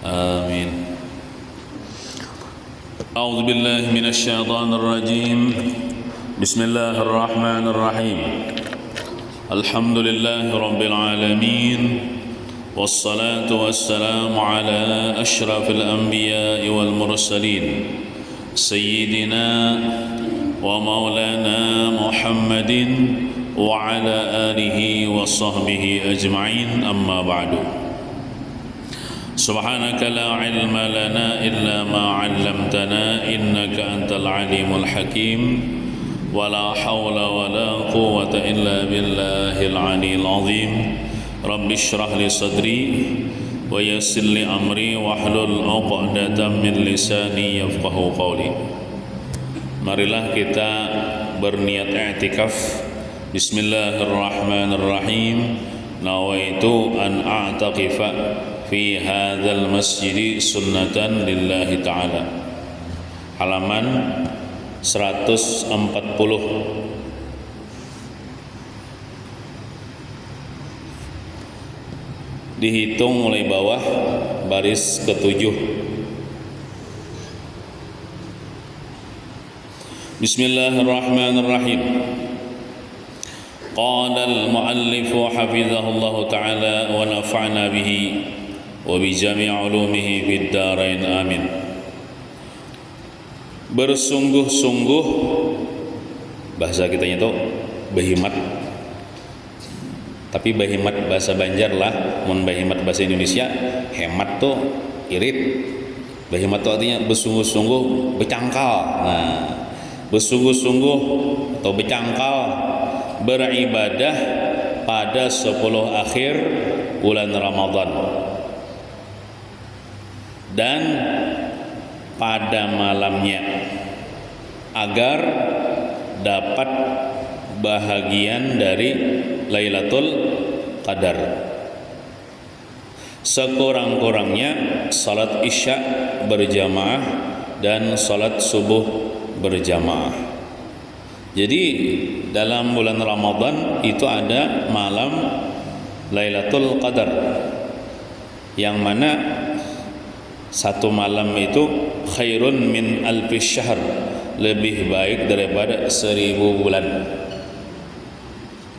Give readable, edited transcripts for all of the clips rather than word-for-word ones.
آمين. أعوذ بالله من الشيطان الرجيم. بسم الله الرحمن الرحيم. الحمد لله رب العالمين، والصلاة والسلام على أشرف الأنبياء والمرسلين سيدنا ومولانا محمد وعلى آله وصحبه أجمعين. أما بعد، سبحانك لا علم لنا إلا ما علمتنا إنك أنت العليم الحكيم، ولا حول ولا قوة إلا بالله العلي العظيم. رب اشرح لي صدري ويسر لي أمري واحلل عقدة من لساني يفقهوا قولي. Marilah kita berniat i'tikaf. Bismillahirrahmanirrahim. Nawaitu an a'taqifa fi hadzal masjid sunnatan lillahi ta'ala. Halaman 140. Dihitung mulai bawah baris ke-7. Bismillahirrahmanirrahim. Qala al-muallif hafizahullahu ta'ala wa nafa'na bihi wa bi jami' ulumihi fid dharain amin. Bersungguh-sungguh, bahasa kitanya itu behimat, tapi behimat bahasa Banjar lah. Mun behimat bahasa Indonesia, hemat tuh irit. Behimat tuh artinya bersungguh-sungguh, bercangkal. Nah, bersungguh-sungguh atau bercangkal beribadah pada 10 akhir bulan Ramadan dan pada malamnya agar dapat bahagian dari Lailatul Qadar. Sekurang-kurangnya salat Isya berjamaah dan salat subuh berjamaah. Jadi dalam bulan Ramadan itu ada malam Lailatul Qadar, yang mana satu malam itu khairun min alfi syahr, lebih baik daripada 1000 bulan.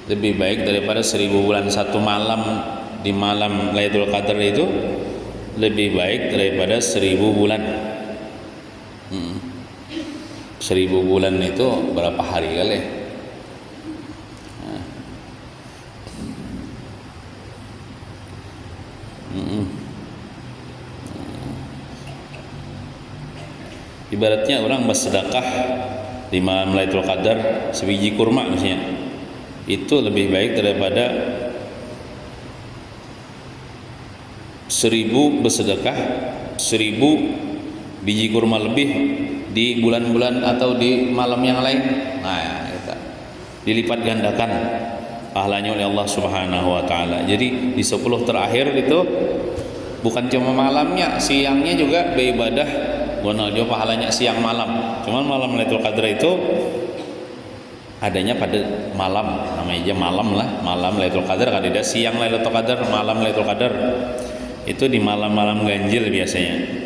Lebih baik daripada 1000 bulan. Satu malam di malam Lailatul Qadar itu lebih baik daripada 1000 bulan. 1000 bulan itu berapa hari kali? Ibaratnya orang bersedekah di malam Lailatul Qadar sebiji kurma misalnya, itu lebih baik daripada 1000 bersedekah 1000 biji kurma lebih di bulan-bulan atau di malam yang lain. Nah, itu dilipat gandakan pahalanya oleh Allah Subhanahu wa taala. Jadi di 10 terakhir itu bukan cuma malamnya, siangnya juga beribadah, guna juga pahalanya siang malam. Cuman malam Lailatul Qadar itu adanya pada malam, namanya aja malam lah, malam Lailatul Qadar. Kan ada siang Lailatul Qadar, malam Lailatul Qadar. Itu di malam-malam ganjil biasanya.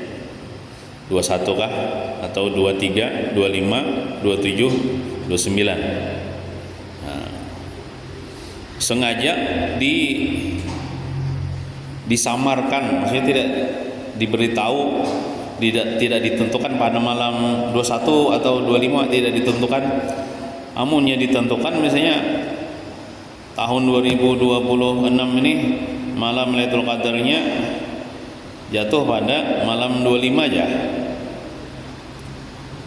21 kah? Atau 23, 25, 27, 29. Nah, sengaja disamarkan, maksudnya tidak diberitahu, tidak ditentukan pada malam 21 atau 25, tidak ditentukan. Amunnya ditentukan misalnya tahun 2026 ini malam Lailatul Qadarnya jatuh pada malam 25 aja.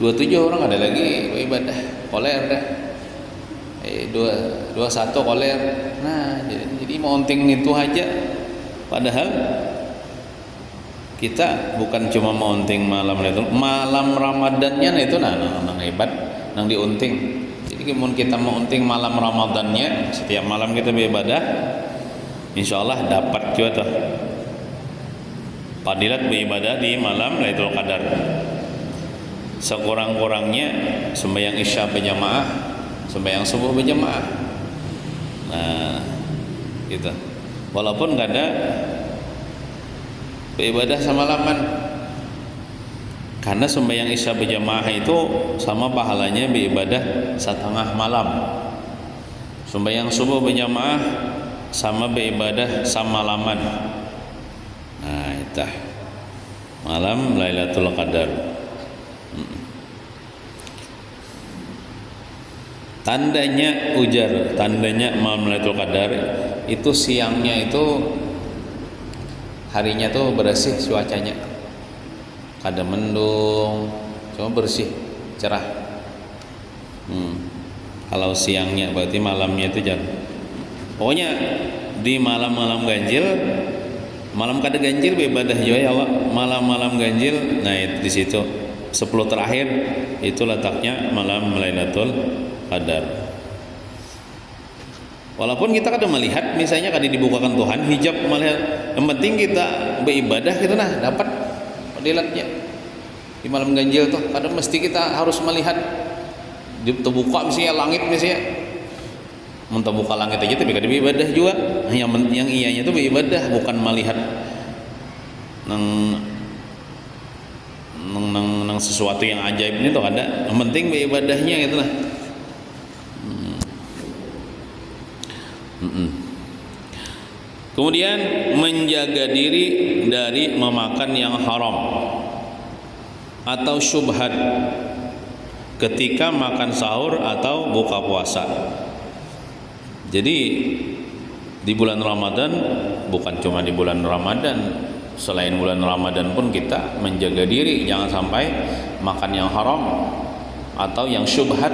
27 orang ada lagi ibadah koler dah. 21 koler. Nah, jadi mau onting itu aja. Padahal kita bukan cuma mau onting malam Ramadannya itu nang hebat nang diunting. Jadi mun kita mau unting malam Ramadannya, setiap malam kita beribadah, insyaallah dapat juga tuh fadilat beribadah di malam Lailatul Qadar. Sekurang-kurangnya sembahyang Isya berjamaah, sembahyang subuh berjamaah. Nah, gitu. Walaupun enggak ada beribadah semalaman. Karena sembahyang Isya berjamaah itu sama pahalanya beribadah setengah malam. Sembahyang subuh berjamaah sama beribadah semalaman. Nah, itu malam Lailatul Qadar. Tandanya ujar, tandanya malam Lailatul Qadar itu siangnya itu harinya tuh bersih cuacanya. Kada mendung, cuma bersih, cerah. Kalau siangnya berarti malamnya itu jangan. Pokoknya di malam-malam ganjil, malam kada ganjil beribadah juga ya Allah. Malam-malam ganjil, nah itu di situ 10 terakhir itu letaknya malam Lailatul Qadar. Walaupun kita kada melihat, misalnya kada dibukakan Tuhan hijab melihat, yang penting kita beribadah gitu nah dapat fadilatnya di malam ganjil tuh. Kada mesti kita harus melihat terbuka misalnya langit misalnya, terbuka langit aja tapi kada beribadah juga. Yang iyanya tuh beribadah bukan melihat nang sesuatu yang ajaib ini tuh kada. Yang penting beribadahnya gitu lah. Kemudian menjaga diri dari memakan yang haram atau syubhat ketika makan sahur atau buka puasa. Jadi di bulan Ramadan, bukan cuma di bulan Ramadan, selain bulan Ramadan pun kita menjaga diri jangan sampai makan yang haram atau yang syubhat.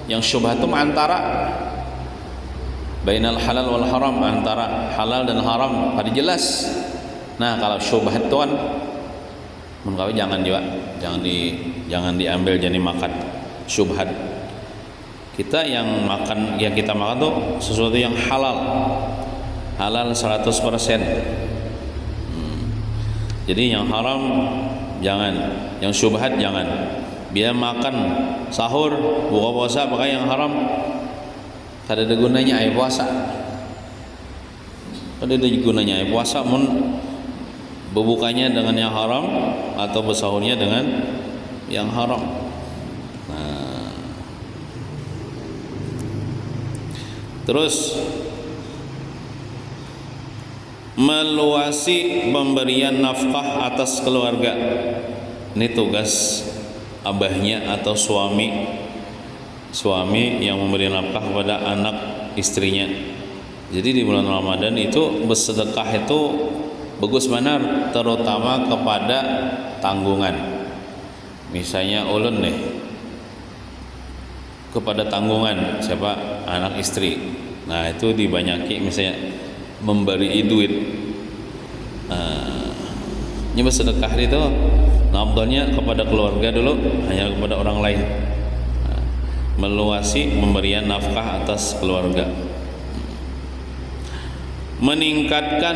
Yang syubhat itu antara bainal halal wal haram, antara halal dan haram ada jelas. Nah, kalau syubhat tuan mengkawi jangan juga, jangan diambil jadi makan syubhat. Kita yang kita makan tuh sesuatu yang halal 100%. Jadi yang haram jangan, yang syubhat jangan. Biar makan sahur, buka puasa pakai yang haram, kada ada gunanya air puasa. Kada ada gunanya air puasa mun berbukanya dengan yang haram atau bersahurnya dengan yang haram. Nah, terus meluasi pemberian nafkah atas keluarga. Ini tugas abahnya atau suami yang memberi nafkah kepada anak istrinya. Jadi di bulan Ramadan itu bersedekah itu bagus benar, terutama kepada tanggungan. Misalnya ulun nih kepada tanggungan siapa, anak istri. Nah itu dibanyaki misalnya memberi duit. Ini bersedekah itu nafkahnya kepada keluarga dulu, hanya kepada orang lain. Meluasi pemberian nafkah atas keluarga. Meninggalkan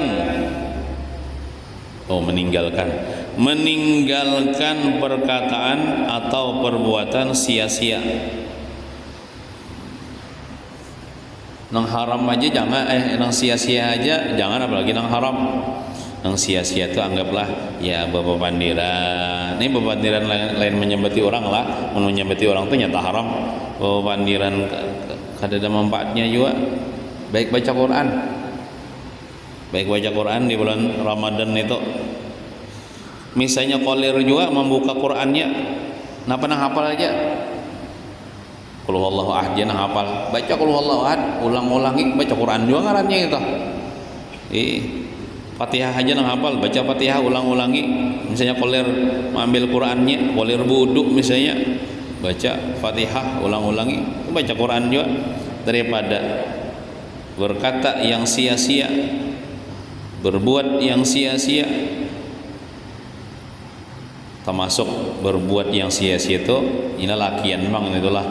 perkataan atau perbuatan sia-sia. Nang haram aja jangan, nang sia-sia aja jangan, apalagi nang haram. Nang sia-sia itu anggaplah ya bepandiran. Ini bepandiran lain menyembati orang lah, menyembati orang itu nyata haram. Bepandiran kada ada manfaatnya juga. Baik baca Quran di bulan Ramadan itu. Misalnya qolir juga membuka Qurannya, napa nang hafal aja. Qul huwallahu ahad nang hafal. Baca qul huwallahu ahad, ulang-ulangi baca Quran juga ngarannya itu. Fatihah aja nang hafal, baca Fatihah ulang-ulangi. Misalnya qolir mengambil Qurannya, qolir wudhu misalnya, baca Fatihah ulang-ulangi, baca Quran juga, daripada berkata yang sia-sia, berbuat yang sia-sia. Termasuk berbuat yang sia-sia itu ini lakian memang itulah.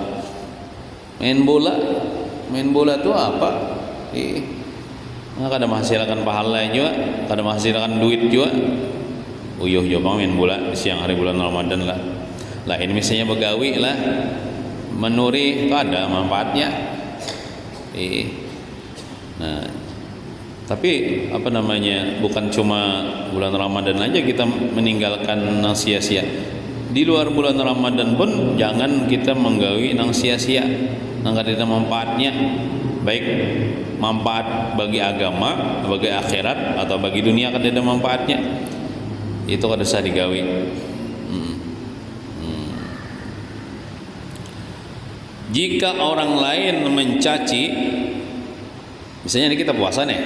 Main bola itu apa? Kada menghasilkan pahala juga, kada menghasilkan duit juga. Uyuh juga main bola di siang hari bulan Ramadan lah. Lah ini misalnya begawi lah, menuri itu ada manfaatnya. Nah, Tapi apa namanya, bukan cuma bulan Ramadan aja kita meninggalkan nang sia-sia. Di luar bulan Ramadan pun jangan kita menggawi nang sia-sia, nang ada manfaatnya, baik manfaat bagi agama, bagi akhirat, atau bagi dunia kan ada manfaatnya. Itu kada usah digawi. Jika orang lain mencaci, misalnya kita puasa nih,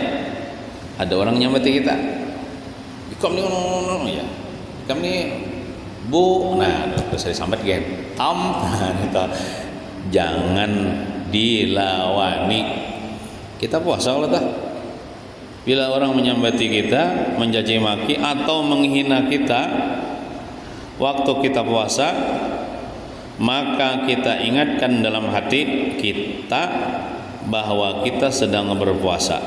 ada orang nyamati kita, ikam nih, ya, ikam nih, bu, nah, terus saya sambat kan, itu jangan dilawani. Kita puasa kalau tak, bila orang menyambati kita, mencaci maki atau menghina kita waktu kita puasa, maka kita ingatkan dalam hati kita bahwa kita sedang berpuasa.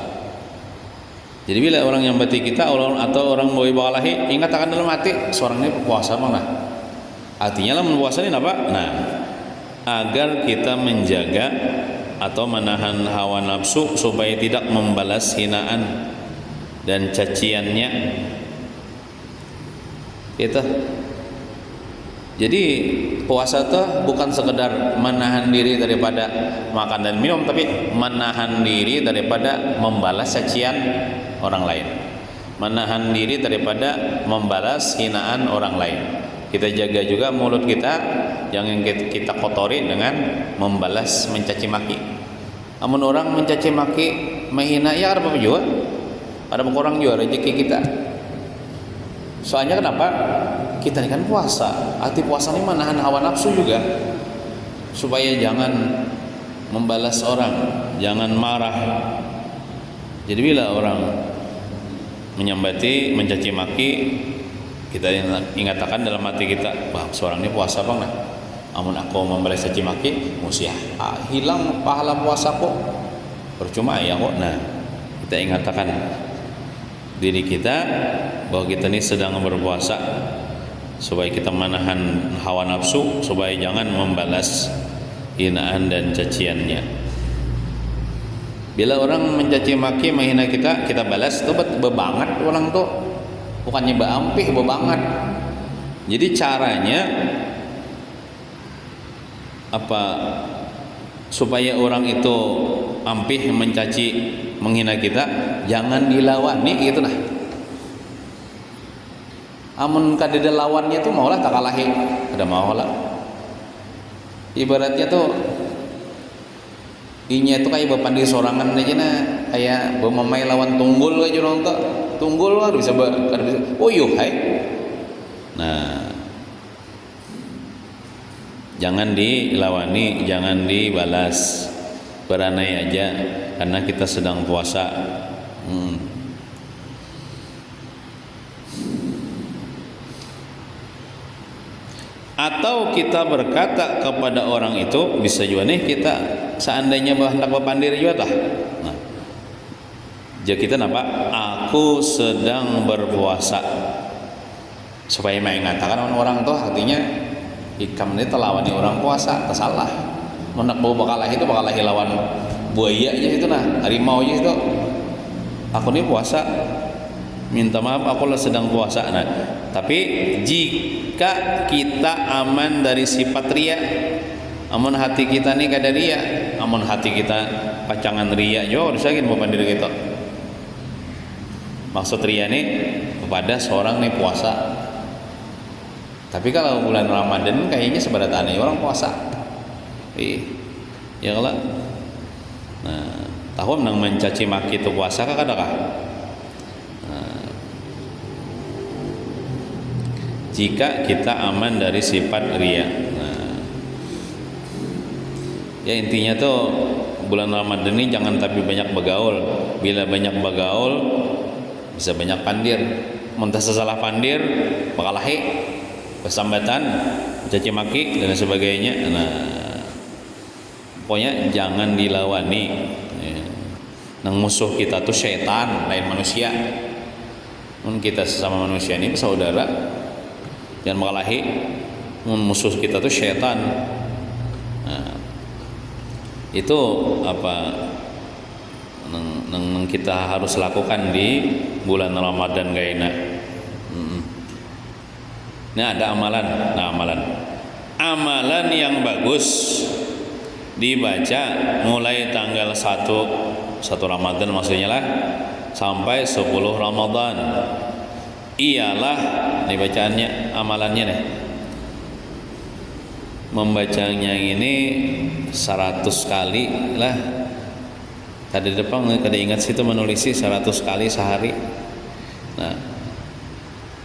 Jadi bila orang yang bati kita atau orang bawa bakalahi, ingat akan dalam hati seorang ini puasa mana. Artinya lah puasa ini apa? Nah, agar kita menjaga atau menahan hawa nafsu supaya tidak membalas hinaan dan caciannya. Itu. Jadi puasa itu bukan sekedar menahan diri daripada makan dan minum, tapi menahan diri daripada membalas cacian orang lain, menahan diri daripada membalas hinaan orang lain. Kita jaga juga mulut kita, jangan kita kotori dengan membalas mencaci maki. Amun orang mencaci maki, menghina, ya ada apa juga? Ada orang juga rezeki kita. Soalnya kenapa? Kita ini kan puasa. Arti puasa ini menahan hawa nafsu juga, supaya jangan membalas orang, jangan marah. Jadi bila orang menyambati, mencaci maki, kita ingatkan dalam hati kita, wah seorang ini puasa bang, nah, amun aku membalas caci maki, musia hilang pahala puasaku, percuma ya kok. Nah, kita ingatkan diri kita bahwa kita ini sedang berpuasa, supaya kita menahan hawa nafsu, supaya jangan membalas hinaan dan caciannya. Bila orang mencaci maki, menghina kita, kita balas, itu bebanget orang tuh, bukannya baampih, bebanget. Jadi caranya apa supaya orang itu ampih mencaci, menghina kita, jangan dilawani gitu nah. Amun kadeda lawannya tuh maulah tak kalahi, ada maulah. Ibaratnya tuh inya itu kayak bapandi sorangan aja nah, kayak memamai lawan tunggul aja nonton. Tunggul lah bisa oh yuk hai. Nah, jangan dilawani, jangan dibalas, beranai aja karena kita sedang puasa. Atau kita berkata kepada orang itu, bisa juga nih kita seandainya hendak berpandir juga tah. Nah, jadi kita napa? Aku sedang berpuasa, supaya mengatakan orang tuh artinya ikam ini telawani orang puasa, tersalah. Hendak bawa bakalahi itu bakalahi lawan buaya aja itu nah, harimau aja itu. Aku ini puasa, minta maaf aku sedang puasa. Nah, tapi jika kita aman dari sifat ria, amun hati kita nih kada ria, amun hati kita pacangan ria jo disakin bapak diri kita. Maksud ria nih kepada seorang nih puasa. Tapi kalau bulan Ramadan kayaknya sebaratane orang puasa. Ya kalau nah, tahu nang mencaci maki itu puasa kah kadakah? Jika kita aman dari sifat riya. Nah, ya intinya tuh bulan Ramadan ini jangan tapi banyak bergaul. Bila banyak bergaul bisa banyak pandir. Muntah salah pandir, bakalahi, persambatan, caci maki dan sebagainya. Nah, pokoknya jangan dilawani. Ya. Nang musuh kita tuh syaitan, lain manusia. Kita sesama manusia ini saudara. Jangan mengalahi musuh kita tuh syaitan. Nah, itu apa nang kita harus lakukan di bulan Ramadan gaina. Nah, ada amalan. Nah, amalan yang bagus dibaca mulai tanggal 1 Ramadan maksudnya lah sampai 10 Ramadan. Ialah nih bacaannya, amalannya nih. Membacanya ini 100 kali lah. Tadi depan kada ingat situ menulisi 100 kali sehari. Nah,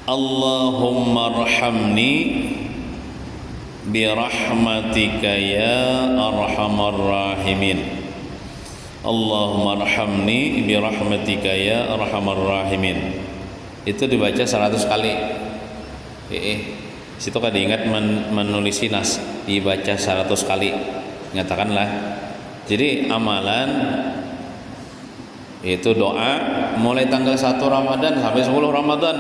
Allahumma arhamni birahmatika ya arhamar rahimin. Allahumma arhamni birahmatika ya arhamar rahimin. Itu dibaca 100 kali. Situ kada ingat menulisi nas, dibaca 100 kali. Nyatakanlah. Jadi amalan itu doa mulai tanggal 1 Ramadan sampai 10 Ramadan.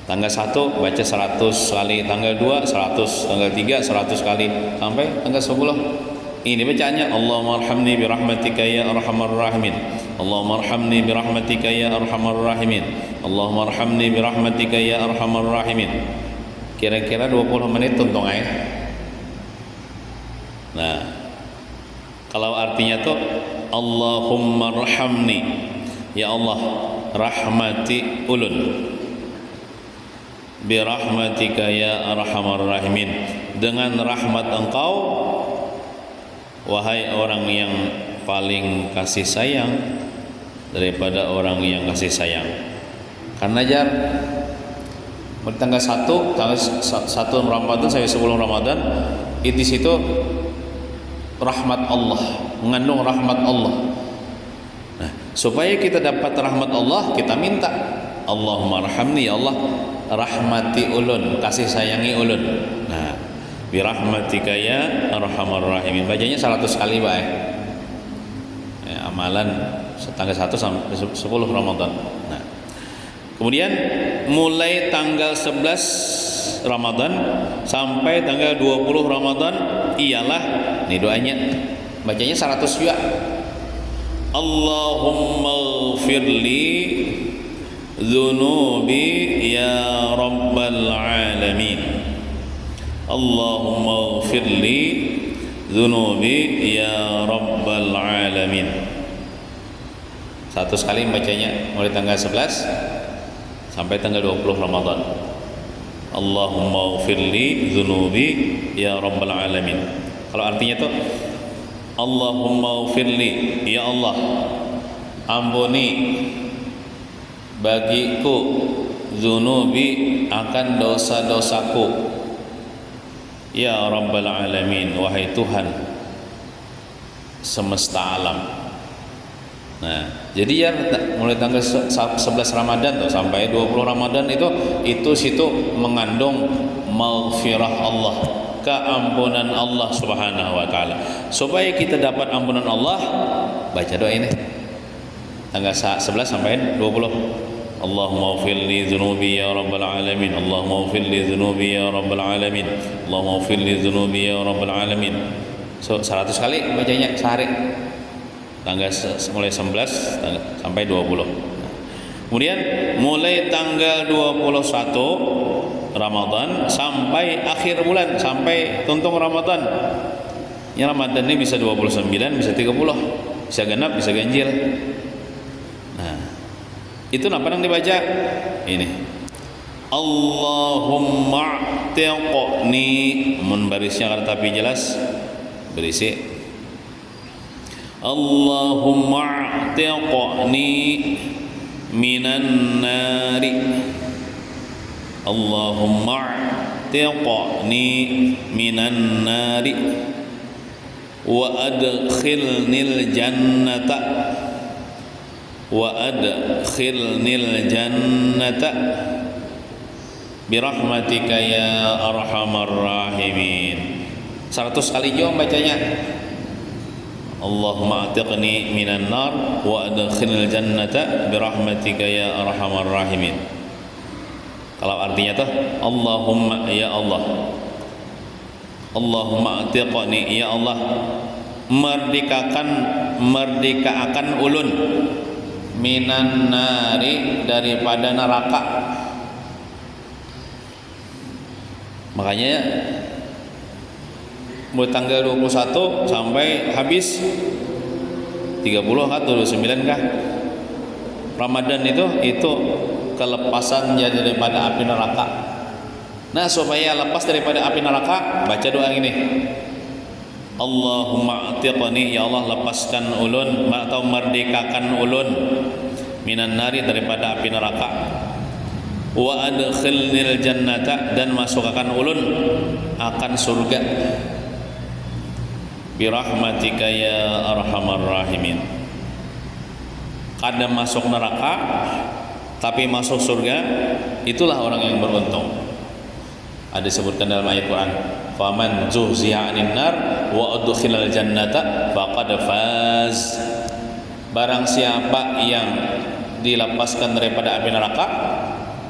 Tanggal 1 baca 100 kali, tanggal 2 100, tanggal 3 100 kali sampai tanggal 10. Ini bacaannya Allahumma arhamni birahmatika ya arhamar rahimin. Allahumma arhamni birahmatika ya arhamar rahimin. Allahumma arhamni birahmatika ya arhamar rahimin. Kira-kira 20 menit tuntung aja. Nah, kalau artinya tuh Allahumma arhamni, ya Allah rahmati ulun, birahmatika ya arhamar rahimin, dengan rahmat engkau wahai orang yang paling kasih sayang daripada orang yang kasih sayang. Karena jar tanggal 1 Ramadan sampai 10 Ramadan itu situ rahmat Allah, mengandung rahmat Allah. Nah, supaya kita dapat rahmat Allah, kita minta Allahumma arhamni, ya Allah rahmati ulun, kasih sayangi ulun. Nah, birahmatika ya arhamar rahimin. Bacanya 100 kali bae. Amalan tanggal 1 sampai 10 Ramadan. Nah, kemudian mulai tanggal 11 Ramadan sampai tanggal 20 Ramadan ialah nih doanya. Bacanya 100 juga. Allahumma ighfirli dzunubi ya rabbal alamin. Allahumma ighfirli dzunubi ya rabbal alamin. 100 kali bacanya mulai tanggal 11 sampai tanggal 20 Ramadan. Allahumma ighfirli dzunubi ya rabbal alamin. Kalau artinya tuh Allahumma ighfirli, ya Allah ampuni bagiku dzunubi akan dosa-dosaku, ya rabbal alamin, wahai Tuhan semesta alam. Nah, jadi ya mulai tanggal 11 Ramadan tuh sampai 20 Ramadan itu situ mengandung maghfirah Allah, keampunan Allah Subhanahu wa taala. Supaya kita dapat ampunan Allah, baca doa ini. Tanggal 11 sampai 20. Allahumma ighfirli dzunubi ya rabbal alamin. Allahumma ighfirli dzunubi ya rabbal alamin. Allahumma ighfirli dzunubi ya rabbal alamin. 100 kali bacanya sehari. Tanggal mulai 11 sampai 20. Kemudian mulai tanggal 21 Ramadan sampai akhir bulan, sampai tuntung Ramadan. Ya, Ramadan ini bisa 29, bisa 30, bisa genap, bisa ganjil. Nah, itu apa yang dibaca? Ini Allahumma a'tiqni, mun barisnya kada tapi jelas berisi Allahumma a'tiqni minan nari. Allahumma a'tiqni minan nari wa adkhilnil jannata birahmatika ya arhamar rahimin. 100 kali juga bacanya. Allahumma a'tiqni minan nar wa adkhilnil jannata birahmatika ya arhamar rahimin. Kalau artinya tuh Allahumma, ya Allah, Allahumma a'tiqni, ya Allah merdekakan ulun minan nari, daripada neraka. Makanya mulai tanggal 21 sampai habis 30 kah 29 kah Ramadan itu kelepasan daripada api neraka. Nah, supaya lepas daripada api neraka, baca doa ini. Allahumma atiqni, ya Allah lepaskan ulun atau merdekakan ulun minan nari, daripada api neraka. Wa adkhilnil jannata, dan masukkan ulun akan surga. Birahmatika ya arhamar rahimin. Kadang masuk neraka tapi masuk surga, itulah orang yang beruntung. Ada disebutkan dalam ayat Quran, faman zuhziha 'anil nar wa udkhilal jannata faqad faz. Barang siapa yang dilepaskan daripada api neraka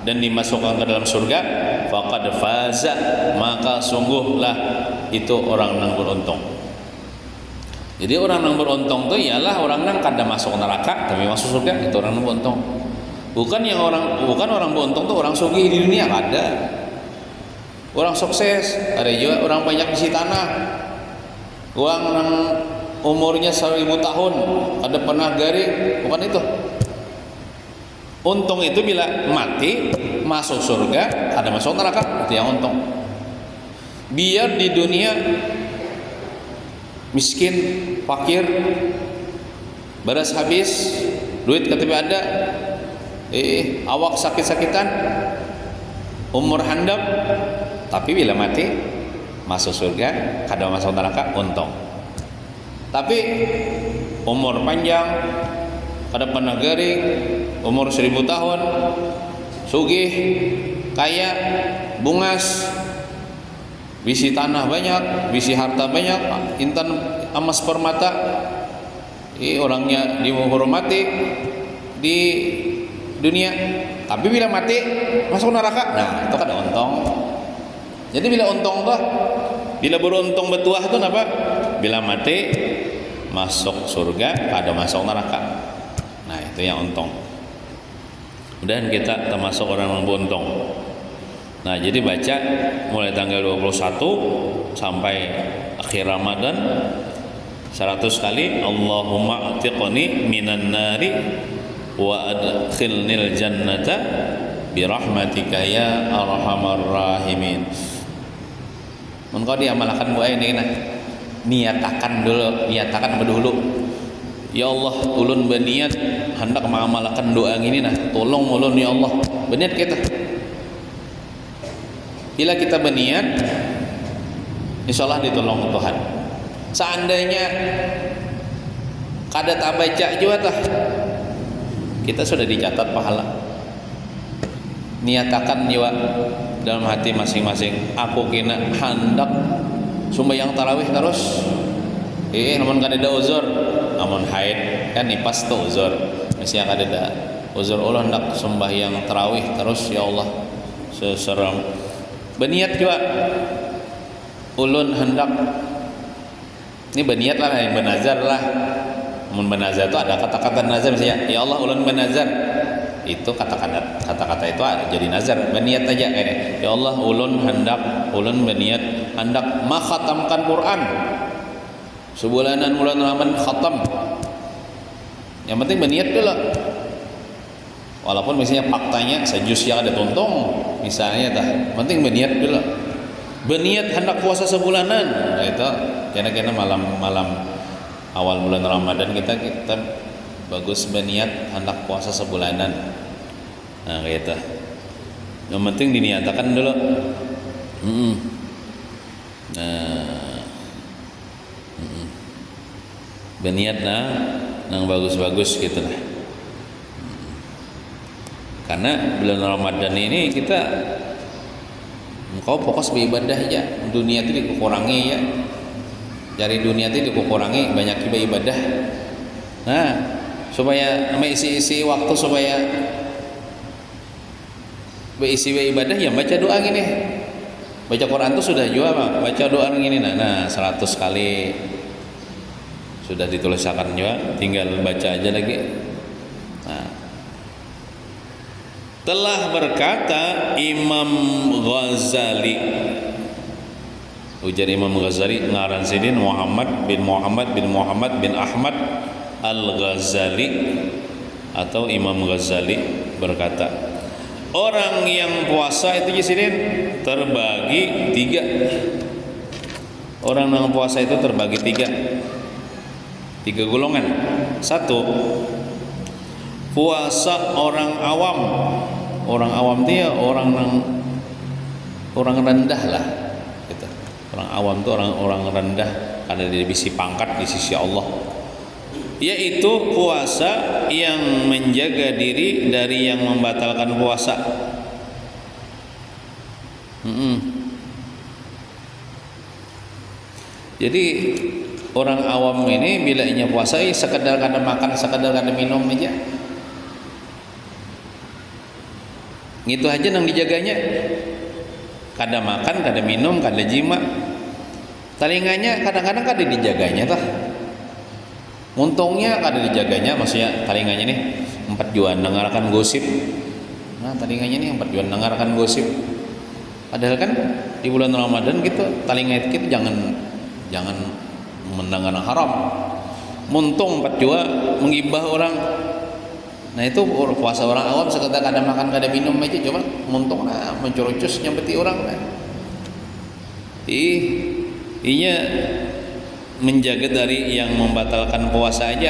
dan dimasukkan ke dalam surga, faqad faza, maka sungguhlah itu orang yang beruntung. Jadi orang yang beruntung itu ialah orang yang kada masuk neraka tapi masuk surga, itu orang yang beruntung. Bukan orang beruntung itu orang sugih di dunia, ada. Orang sukses, ada juga orang banyak isi tanah. Orang yang umurnya 1000 tahun, ada pernah gari, bukan itu. Untung itu bila mati masuk surga, ada masuk neraka, itu yang untung. Biar di dunia miskin, fakir, beras habis, duit KTP ada, awak sakit-sakitan, umur handap, tapi bila mati masuk surga, kada masuk neraka, untung. Tapi umur panjang, kada pernah garing, umur 1000 tahun, sugih, kaya, bungas, bisi tanah banyak, bisi harta banyak, intan emas permata, orangnya dihormati di dunia, tapi bila mati masuk neraka, nah itu kada untung. Jadi bila untung tuh, bila beruntung betuah itu apa? Bila mati masuk surga, kada masuk neraka. Nah itu yang untung. Dan kita termasuk orang yang beruntung. Nah jadi baca mulai tanggal 21 sampai akhir Ramadan 100 kali, Allahumma atiqni minan nari wa adkhilnil jannata birahmatika ya arhamar rahimin. Engkau diamalkan buat ini nah. Niatakan dulu. Ya Allah, ulun berniat hendak mengamalkan doa ini nah. Tolong ulun ya Allah. Berniat kita. Bila kita berniat, insyaallah ditolong Tuhan. Seandainya kada tak baca juga tah, kita sudah dicatat pahala. Niatakan jiwa dalam hati masing-masing, aku kena hendak sembahyang tarawih terus. Namun kada ada uzur, namun haid kan nipas tu uzur. Mesti kada ada uzur, Allah hendak sembahyang tarawih terus ya Allah seserem. Berniat juga ulun hendak, ini berniat lah, yang bernazar lah. Mun bernazar itu ada kata-kata nazar misalnya, ya Allah ulun bernazar, itu kata-kata itu jadi nazar. Berniat aja kayak, ya Allah ulun berniat hendak makhatamkan Quran sebulanan bulan Ramadan khatam. Yang penting berniat dulu. Walaupun misalnya faktanya sejus yang ada tuntung misalnya dah, penting berniat dulu. Berniat hendak puasa sebulanan, nah, itu kira-kira malam awal bulan Ramadan kita bagus berniat hendak puasa sebulanan. Nah gitu. Yang penting diniatakan dulu. Berniat nang bagus-bagus gitu lah. Karena bulan Ramadan ini kita engkau fokus beribadah ya, dunia itu dikurangi ya. Dari dunia itu dikurangi, banyak ibadah. Nah, supaya isi waktu supaya berisi ibadah ya baca doa gini. Baca Quran itu sudah juga baca doa gini nah 100 kali. Sudah ditulisakan juga, tinggal baca aja lagi. Nah, telah berkata Imam Ghazali, ujar Imam Ghazali ngaran sidin Muhammad bin Ahmad Al-Ghazali atau Imam Ghazali berkata, orang yang puasa itu sidin terbagi tiga. Orang yang puasa itu terbagi tiga golongan. Satu, puasa orang awam. Orang awam dia orang rendah lah gitu. Orang awam itu orang rendah karena dia bisi pangkat di sisi Allah, yaitu puasa yang menjaga diri dari yang membatalkan puasa. Jadi orang awam ini bila inya puasa sekedar kada makan, sekedar kada minum aja, gitu aja nang dijaganya. Kada makan, kada minum, kada jima. Talinganya kadang-kadang kada dijaganya tah. Untungnya kada dijaganya, maksudnya talinganya nih empat juan dengarkan gosip. Nah, talinganya nih empat juan dengarkan gosip. Padahal kan di bulan Ramadan gitu, talinga kita jangan mendengar haram. Muntung 4 jua menggibah orang. Nah itu puasa orang awam sekedar kada makan kada minum aja, coba muntung nah mencurucus nyambeti orang nah. Inya menjaga dari yang membatalkan puasa aja,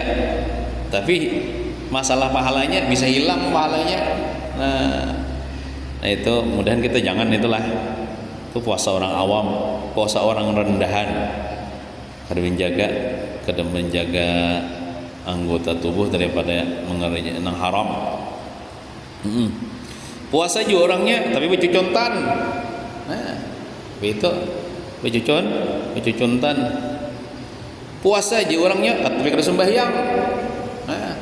tapi masalah pahalanya bisa hilang pahalanya. Nah itu mudahan kita jangan itulah. Itu puasa orang awam, puasa orang rendahan. Kada menjaga anggota tubuh daripada mengerjakan yang haram. Puasa juga orangnya tapi becucontan. Nah, itu becucontan. Puasa aja orangnya tapi kada sembahyang. Nah,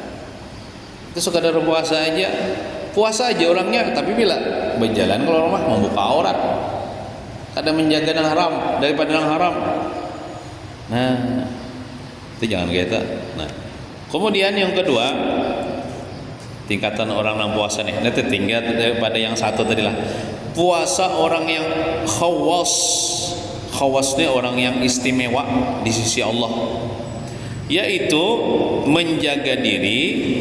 itu sekadar puasa aja. Puasa aja orangnya tapi bila berjalan keluar rumah membuka aurat. Kada menjaga yang haram daripada yang haram. Nah, itu jangan kita. Nah, kemudian yang kedua, tingkatan orang yang puasa nih. Nanti tingkat daripada yang satu tadi lah. Puasa orang yang khawas. Khawas ini orang yang istimewa di sisi Allah, yaitu menjaga diri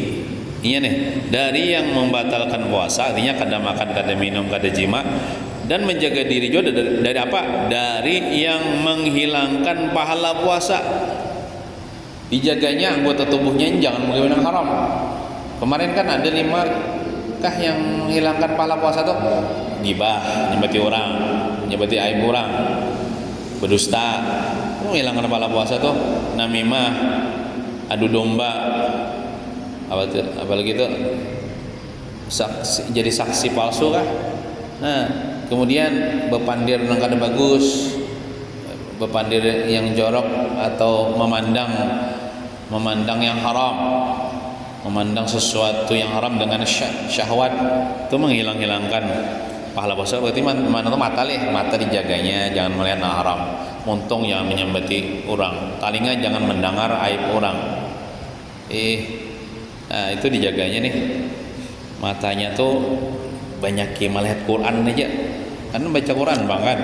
dari yang membatalkan puasa, artinya kada makan, kada minum, kada jima, dan menjaga diri juga dari apa? Dari yang menghilangkan pahala puasa. Dijaganya anggota tubuhnya jangan menggunakan haram. Kemarin kan ada 5 kah yang menghilangkan pahala puasa tuh? Gibah, nyebati orang, nyebati aib orang, berdusta, menghilangkan pahala puasa tuh. Namimah, adu domba, apalagi itu jadi saksi palsu kah? Nah, kemudian bepandir nang kada bagus, bepandir yang jorok atau memandang yang haram, memandang sesuatu yang haram dengan syahwat, itu menghilangkan pahala puasa. Berarti mana tuh mata dijaganya, jangan melihat yang haram. Muntung jangan menyambati orang, talinga jangan mendengar aib orang. Nah itu dijaganya nih. Matanya tuh banyak melihat Quran aja, kan baca Quran bang kan,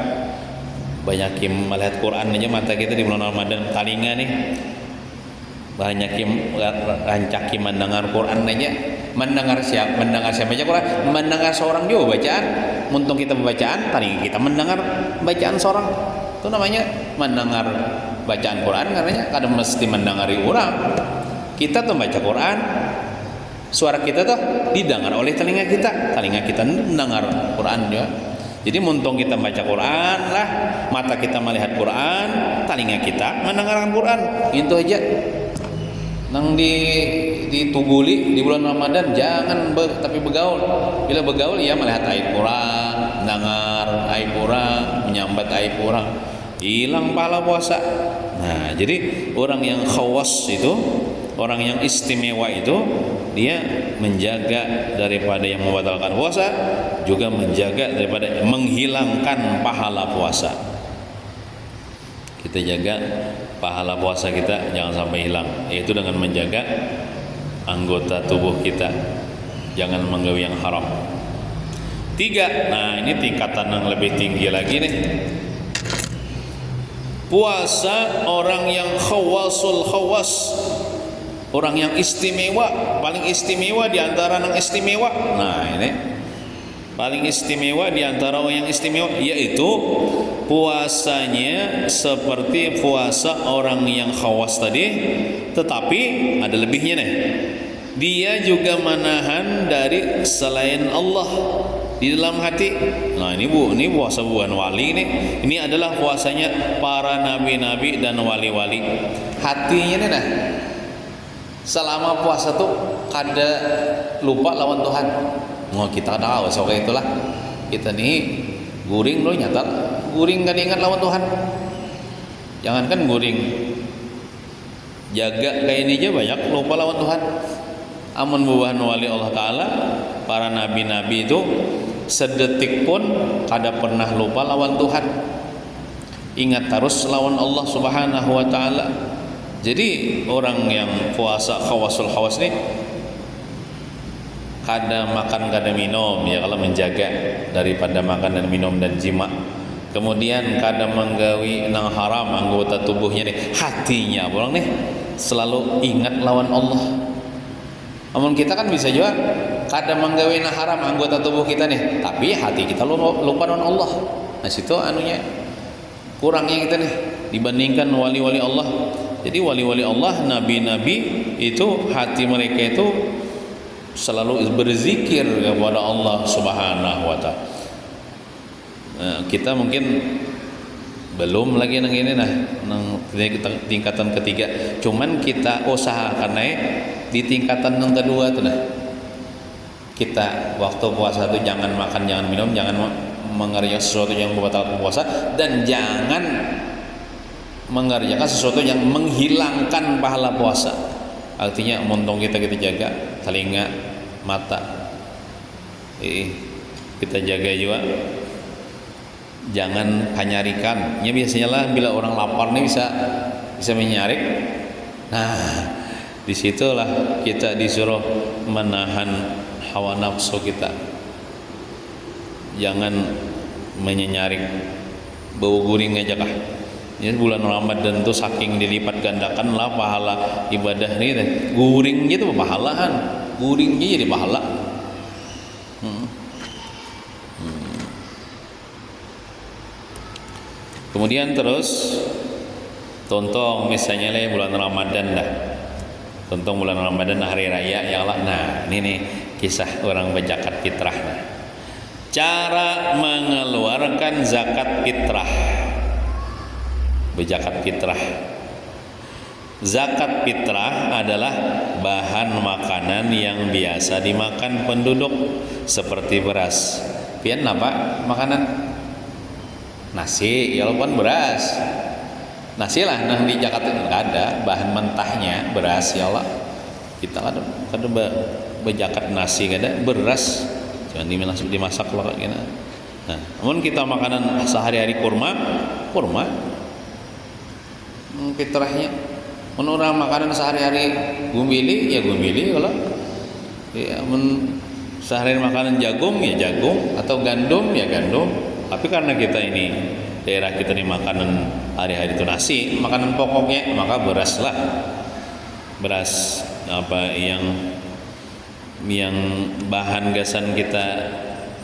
banyak melihat Quran aja mata kita di bulan Ramadan. Talinga nih banyak rancak mendengar Quran aja. Mendengar siapa baca Quran? Mendengar seorang juga bacaan. Muntung kita bacaan, talinga kita mendengar bacaan seorang. Itu namanya mendengar bacaan Quran, karena kada mesti mendengari orang. Kita tuh baca Quran, suara kita tuh didengar oleh telinga kita mendengar Quran juga. Jadi muntung kita baca Quran lah, mata kita melihat Quran, telinga kita mendengarkan Quran. Itu aja. Nang dituguli di bulan Ramadan jangan tapi begaul. Bila begaul ya melihat aib orang, dengar aib orang, menyambat aib orang, hilang pahala puasa. Nah, jadi orang yang khawas itu, orang yang istimewa itu, dia menjaga daripada yang membatalkan puasa, juga menjaga daripada menghilangkan pahala puasa. kita jaga pahala puasa kita jangan sampai hilang, yaitu dengan menjaga anggota tubuh kita, jangan menggawi yang haram. 3, nah ini tingkatan yang lebih tinggi lagi nih. Puasa orang yang khawasul khawas, orang yang istimewa, paling istimewa di antara yang istimewa. Nah ini paling istimewa di antara orang yang istimewa, yaitu puasanya seperti puasa orang yang khawas tadi, tetapi ada lebihnya nih. Dia juga menahan dari selain Allah di dalam hati. Nah ini puasa bukan wali nih. Ini adalah puasanya para nabi-nabi dan wali-wali. Hatinya nih nah, selama puasa tuh kada lupa lawan Tuhan. Mau kita tahu soal itulah kita nih guring loh nyata, guring kan ingat lawan Tuhan. Jangankan guring, jaga kayak ini aja banyak lupa lawan Tuhan. Amun bubahan wali Allah Ta'ala, para nabi-nabi itu sedetik pun kada pernah lupa lawan Tuhan, ingat terus lawan Allah Subhanahu wa Ta'ala. Jadi orang yang puasa khawasul khawas nih kada makan kada minum, ya kalau menjaga daripada makan dan minum dan jima. Kemudian kada menggawi nang haram anggota tubuhnya nih, hatinya bolong nih selalu ingat lawan Allah. Namun kita kan bisa juga kada menggawi nang haram anggota tubuh kita nih, tapi hati kita lupa lawan Allah. Nah situ anunya kurangnya kita nih dibandingkan wali-wali Allah. Jadi wali-wali Allah, nabi-nabi itu hati mereka itu selalu berzikir kepada Allah Subhanahu wa Ta'ala. Nah, kita mungkin belum lagi nang ini nah, nang tingkatan ketiga. Cuman kita usahakan naik di tingkatan yang kedua tuh nah. Kita waktu puasa itu jangan makan, jangan minum, jangan mengerjakan sesuatu yang membatalkan puasa, dan jangan mengerjakan sesuatu yang menghilangkan pahala puasa. Artinya montong kita jaga telinga, mata, kita jaga juga. Jangan hanyarikan. Ya biasanya lah bila orang lapar nih bisa menyarik. Nah, disitulah kita disuruh menahan hawa nafsu kita. Jangan menyarik, bau guring aja kah. Ini bulan Ramadan tuh saking dilipat gandakan lah pahala ibadah nih, guring gitu pahalahan, guringnya jadi pahala. Kemudian terus contoh misalnya lah bulan Ramadan dah, contoh bulan Ramadan hari raya ya Allah. Nah ini nih kisah orang berzakat fitrah. Nah, cara mengeluarkan zakat fitrah. Berzakat fitrah. Zakat fitrah adalah bahan makanan yang biasa dimakan penduduk seperti beras. Pian apa makanan? Nasi, ya walaupun beras. Nasi lah nah di Jakarta enggak ada bahan mentahnya beras ya Allah. Kita kada berzakat nasi kada beras. Jangan dimasak lah gitu. Nah, namun kita makanan sehari-hari kurma fitrahnya. Menurut makanan sehari-hari gumbili ya gumbili kalau ya sehari-hari makanan jagung ya jagung, atau gandum ya gandum. Tapi karena kita ini daerah kita ini makanan hari-hari itu nasi, makanan pokoknya, maka beras lah. Beras apa yang bahan gasan kita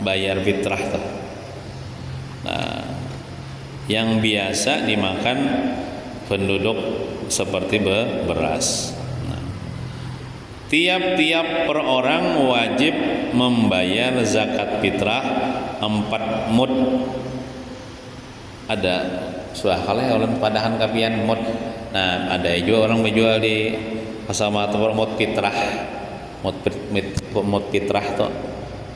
bayar fitrah tuh. Nah, yang biasa dimakan penduduk seperti beras. Nah, tiap-tiap per orang wajib membayar zakat fitrah 4 mud. Ada suah kalah orang padahan kapian mud. Nah, ada juga orang menjual di pasar atau mud fitrah. Mud fitrah tuh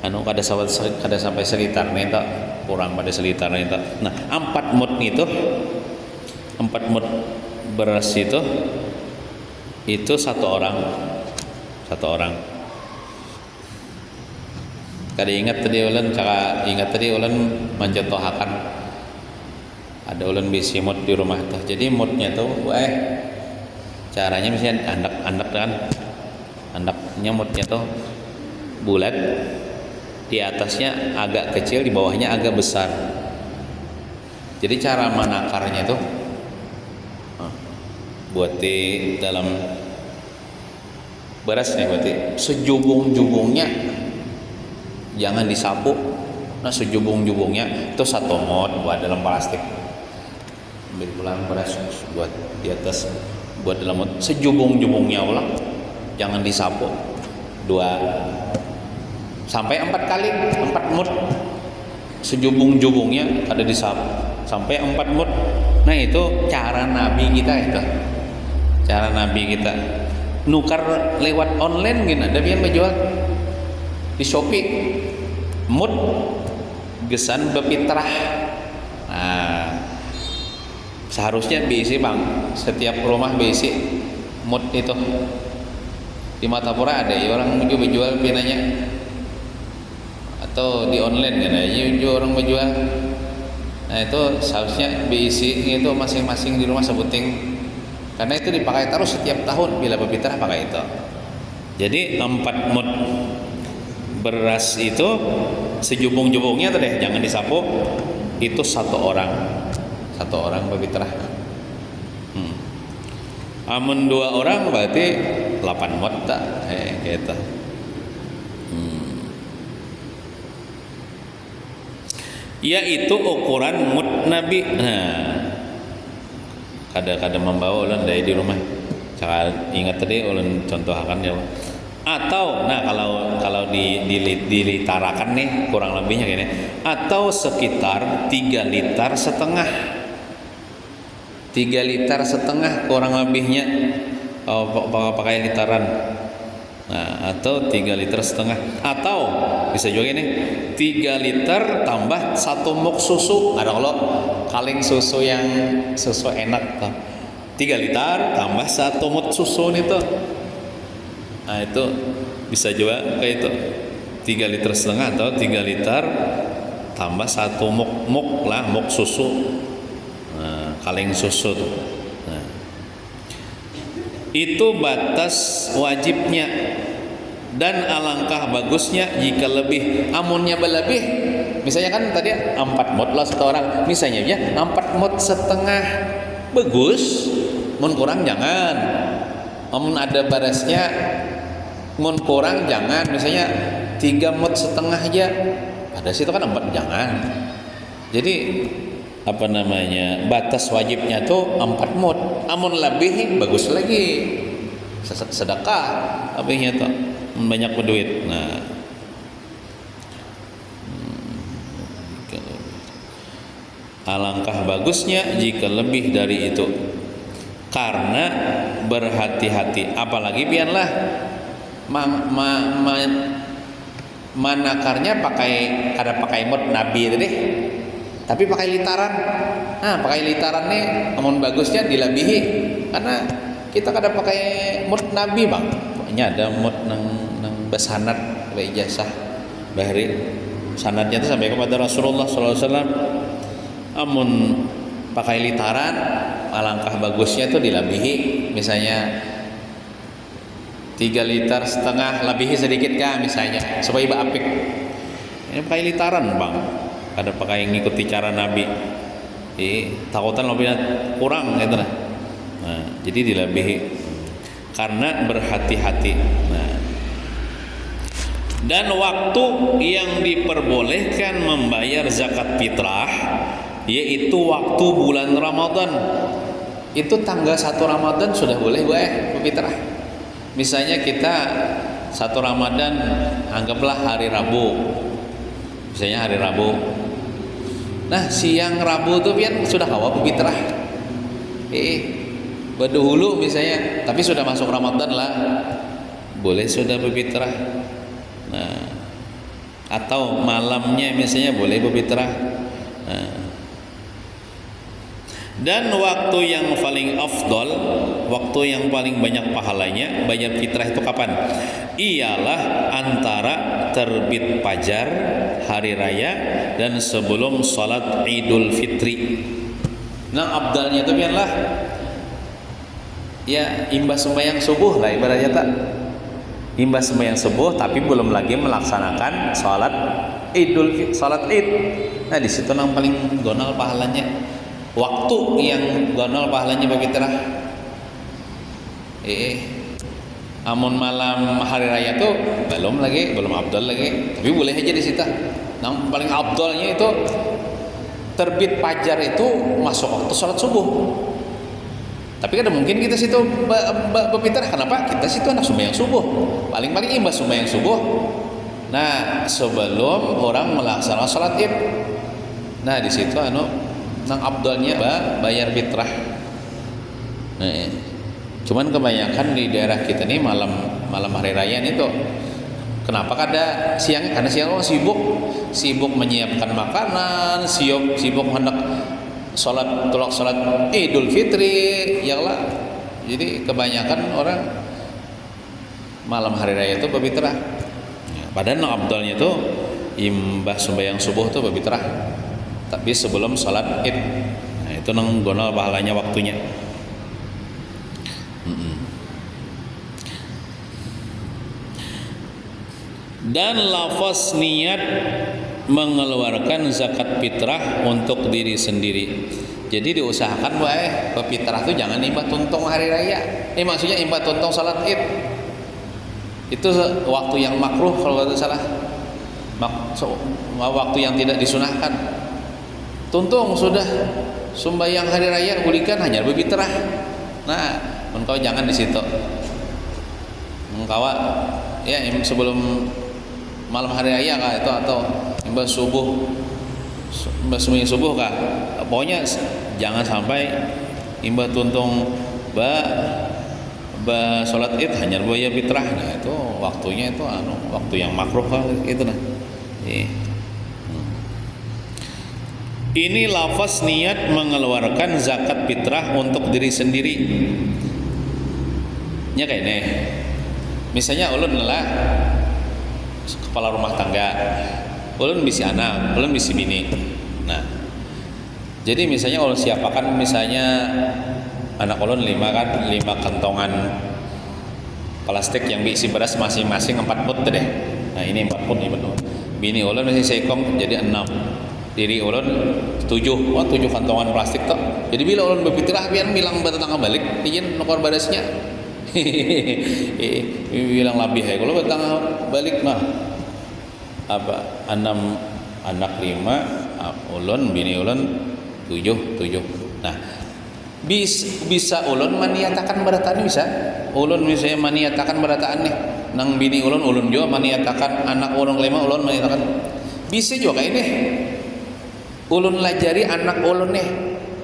anu kada sampai selitar nih tuh, kurang pada selitar nih tuh. Nah, 4 mud itu 4 mud beras itu satu orang. Kada ingat tadi ulan mencontohakan Ada ulun bisi mood di rumah tuh. Jadi moodnya tuh caranya misalnya anak kan, andaknya moodnya tuh bulat, di atasnya agak kecil, di bawahnya agak besar. Jadi cara menakarnya tuh buat di dalam beras nih, berarti sejubung-jubungnya jangan disapu. Nah sejubung-jubungnya itu 1 mod buat dalam plastik. Ambil pulang beras buat di atas, buat dalam mod sejubung-jubungnya ulang, jangan disapu 2 sampai 4 kali, 4 mod sejubung-jubungnya ada disapu sampai 4 mod. Nah itu cara Nabi kita itu. Cara Nabi kita nukar lewat online gini, ada yang menjual di Shopee mood gesan bepitrah. Nah, seharusnya bisi bang, setiap rumah bisi mood itu. Di Matapura ada ya orang menjual pinanya, atau di online kan aja orang menjual. Nah itu seharusnya bisi itu masing-masing di rumah sebuting, karena itu dipakai terus setiap tahun bila berfitrah pakai itu. Jadi 4 mud beras itu sejubung-jubungnya tuh deh, jangan disapu, itu 1 orang berfitrah. Amun 2 orang berarti 8 mud tak gitu. Yaitu ukuran mud Nabi. Nah, kadang-kadang membawa ulun dari di rumah. Cara ingat tadi ulun contohkan ya. Atau nah kalau dilitarakan nih kurang lebihnya gini. Atau sekitar 3,5 liter. 3,5 liter kurang lebihnya. Pakai literan. Nah, atau 3,5 liter. Atau bisa juga ini 3 liter tambah 1 muk susu. Ada kalau kaleng susu yang susu enak tuh. 3 liter tambah 1 muk susu nih tuh. Nah itu bisa juga kayak itu 3,5 liter atau 3 liter tambah 1 muk susu. Nah, kaleng susu tuh. Nah, itu batas wajibnya. Dan alangkah bagusnya jika lebih. Amunnya berlebih, misalnya kan tadi 4 mud lah 1 orang, misalnya ya 4 mud setengah bagus, mun kurang jangan. Amun ada barasnya, mun kurang jangan, misalnya 3 mud setengah aja, pada situ kan 4 jangan. Jadi apa namanya, batas wajibnya tuh 4 mud. Amun lebih bagus lagi, sedekah lebihnya tuh banyak berduit. Nah, alangkah bagusnya jika lebih dari itu, karena berhati-hati. Apalagi biarlah manakarnya pakai mod Nabi tadi, tapi pakai litaran. Nah, pakai litaran nih, namun bagusnya dilebihi, karena kita kada pakai mod Nabi bang. Pokoknya ada mod nang basanad ijazah bahri sanadnya itu sampai kepada Rasulullah SAW. Amun pakai litaran, alangkah bagusnya itu dilebihi, misalnya 3,5 liter lebihi sedikit kah misalnya, supaya apik. Ini pakai litaran bang, ada pakai ngikuti cara Nabi. Takutan lebih kurang gitu lah. Nah, jadi dilebihi karena berhati-hati. Nah, dan waktu yang diperbolehkan membayar zakat fitrah yaitu waktu bulan Ramadan. Itu tanggal 1 Ramadan sudah boleh berfitrah. Misalnya kita 1 Ramadan anggaplah hari Rabu. Misalnya hari Rabu. Nah, siang Rabu tuh pian sudah hawa berfitrah. Berdahulu misalnya, tapi sudah masuk Ramadan lah, boleh sudah berfitrah. Nah, atau malamnya misalnya boleh berfitrah. Nah, dan waktu yang paling afdal, waktu yang paling banyak pahalanya bayar fitrah itu kapan? Ialah antara terbit fajar hari raya dan sebelum salat Idul Fitri. Nah abdalnya itu biarlah ya imbas sembahyang subuh lah ibaratnya tak. Imbas sembahyang subuh tapi belum lagi melaksanakan sholat id. Nah di situ yang paling gonal pahalanya. Waktu yang gonal pahalanya berfitrah. Amun malam hari raya tuh belum abdal lagi. Tapi boleh aja di situ. Yang paling abdalnya itu terbit fajar itu masuk waktu sholat subuh. Tapi kan mungkin kita situ berfitrah. Kenapa? Kita situ anak sembahyang subuh. Paling-paling imbas sembahyang subuh. Nah, sebelum orang melaksanakan salat Id. Nah, di situ nang abdalnya bayar fitrah. Nah, cuman kebanyakan di daerah kita nih malam hari raya nih tuh. Kenapa kada siang? Karena siang orang sibuk menyiapkan makanan, sibuk hendak tulak salat Idul Fitri, ya lah. Jadi kebanyakan orang malam hari raya itu berfitrah. Padahal abdalnya itu imbah sembahyang subuh tuh berfitrah. Tapi sebelum salat Id. Nah, itu nang gonal pahalanya waktunya. Dan lafaz niat mengeluarkan zakat fitrah untuk diri sendiri. Jadi diusahakan bae berfitrah itu jangan imbah tuntung hari raya. Maksudnya imbah tuntung salat Id. Itu waktu yang makruh kalau tidak salah. Waktu yang tidak disunahkan. Tuntung sudah sembahyang hari raya kulikan hanya berfitrah. Nah, engkau jangan di situ. Engkau ya sebelum malam hari raya kah itu atau imbas sembahyang subuh kah? Pokoknya jangan sampai imbah tuntung salat Id hanya bayar fitrah. Nah, itu waktunya itu waktu yang makruh kah itu nah. Ini lafaz niat mengeluarkan zakat fitrah untuk diri sendiri. Nya kayak ini. Misalnya ulun lah kepala rumah tangga, ulun bisi anak, ulun bisi bini. Nah, jadi misalnya ulun siapakan misalnya anak ulun 5 kantongan plastik yang diisi beras masing-masing 4 put deh. Nah ini 4 put nih betul. Bini ulun masih sekong jadi 6. Diri ulun 7 kantongan plastik tuh. Jadi bila ulun berfitrah pian bilang bertetangga balik, izin nukar barasnya. Bilang lebih ya kalau bertetangga balik mah apa 6 anak 5 ulun bini ulun 7. Nah bisa ulun maniatakan berataan bisa. Ulun misalnya maniatakan berataan nih nang bini ulun juga maniatakan anak ulun 5 ulun maniatakan. Bisa juga kayak ini. Ulun lajari anak ulun nih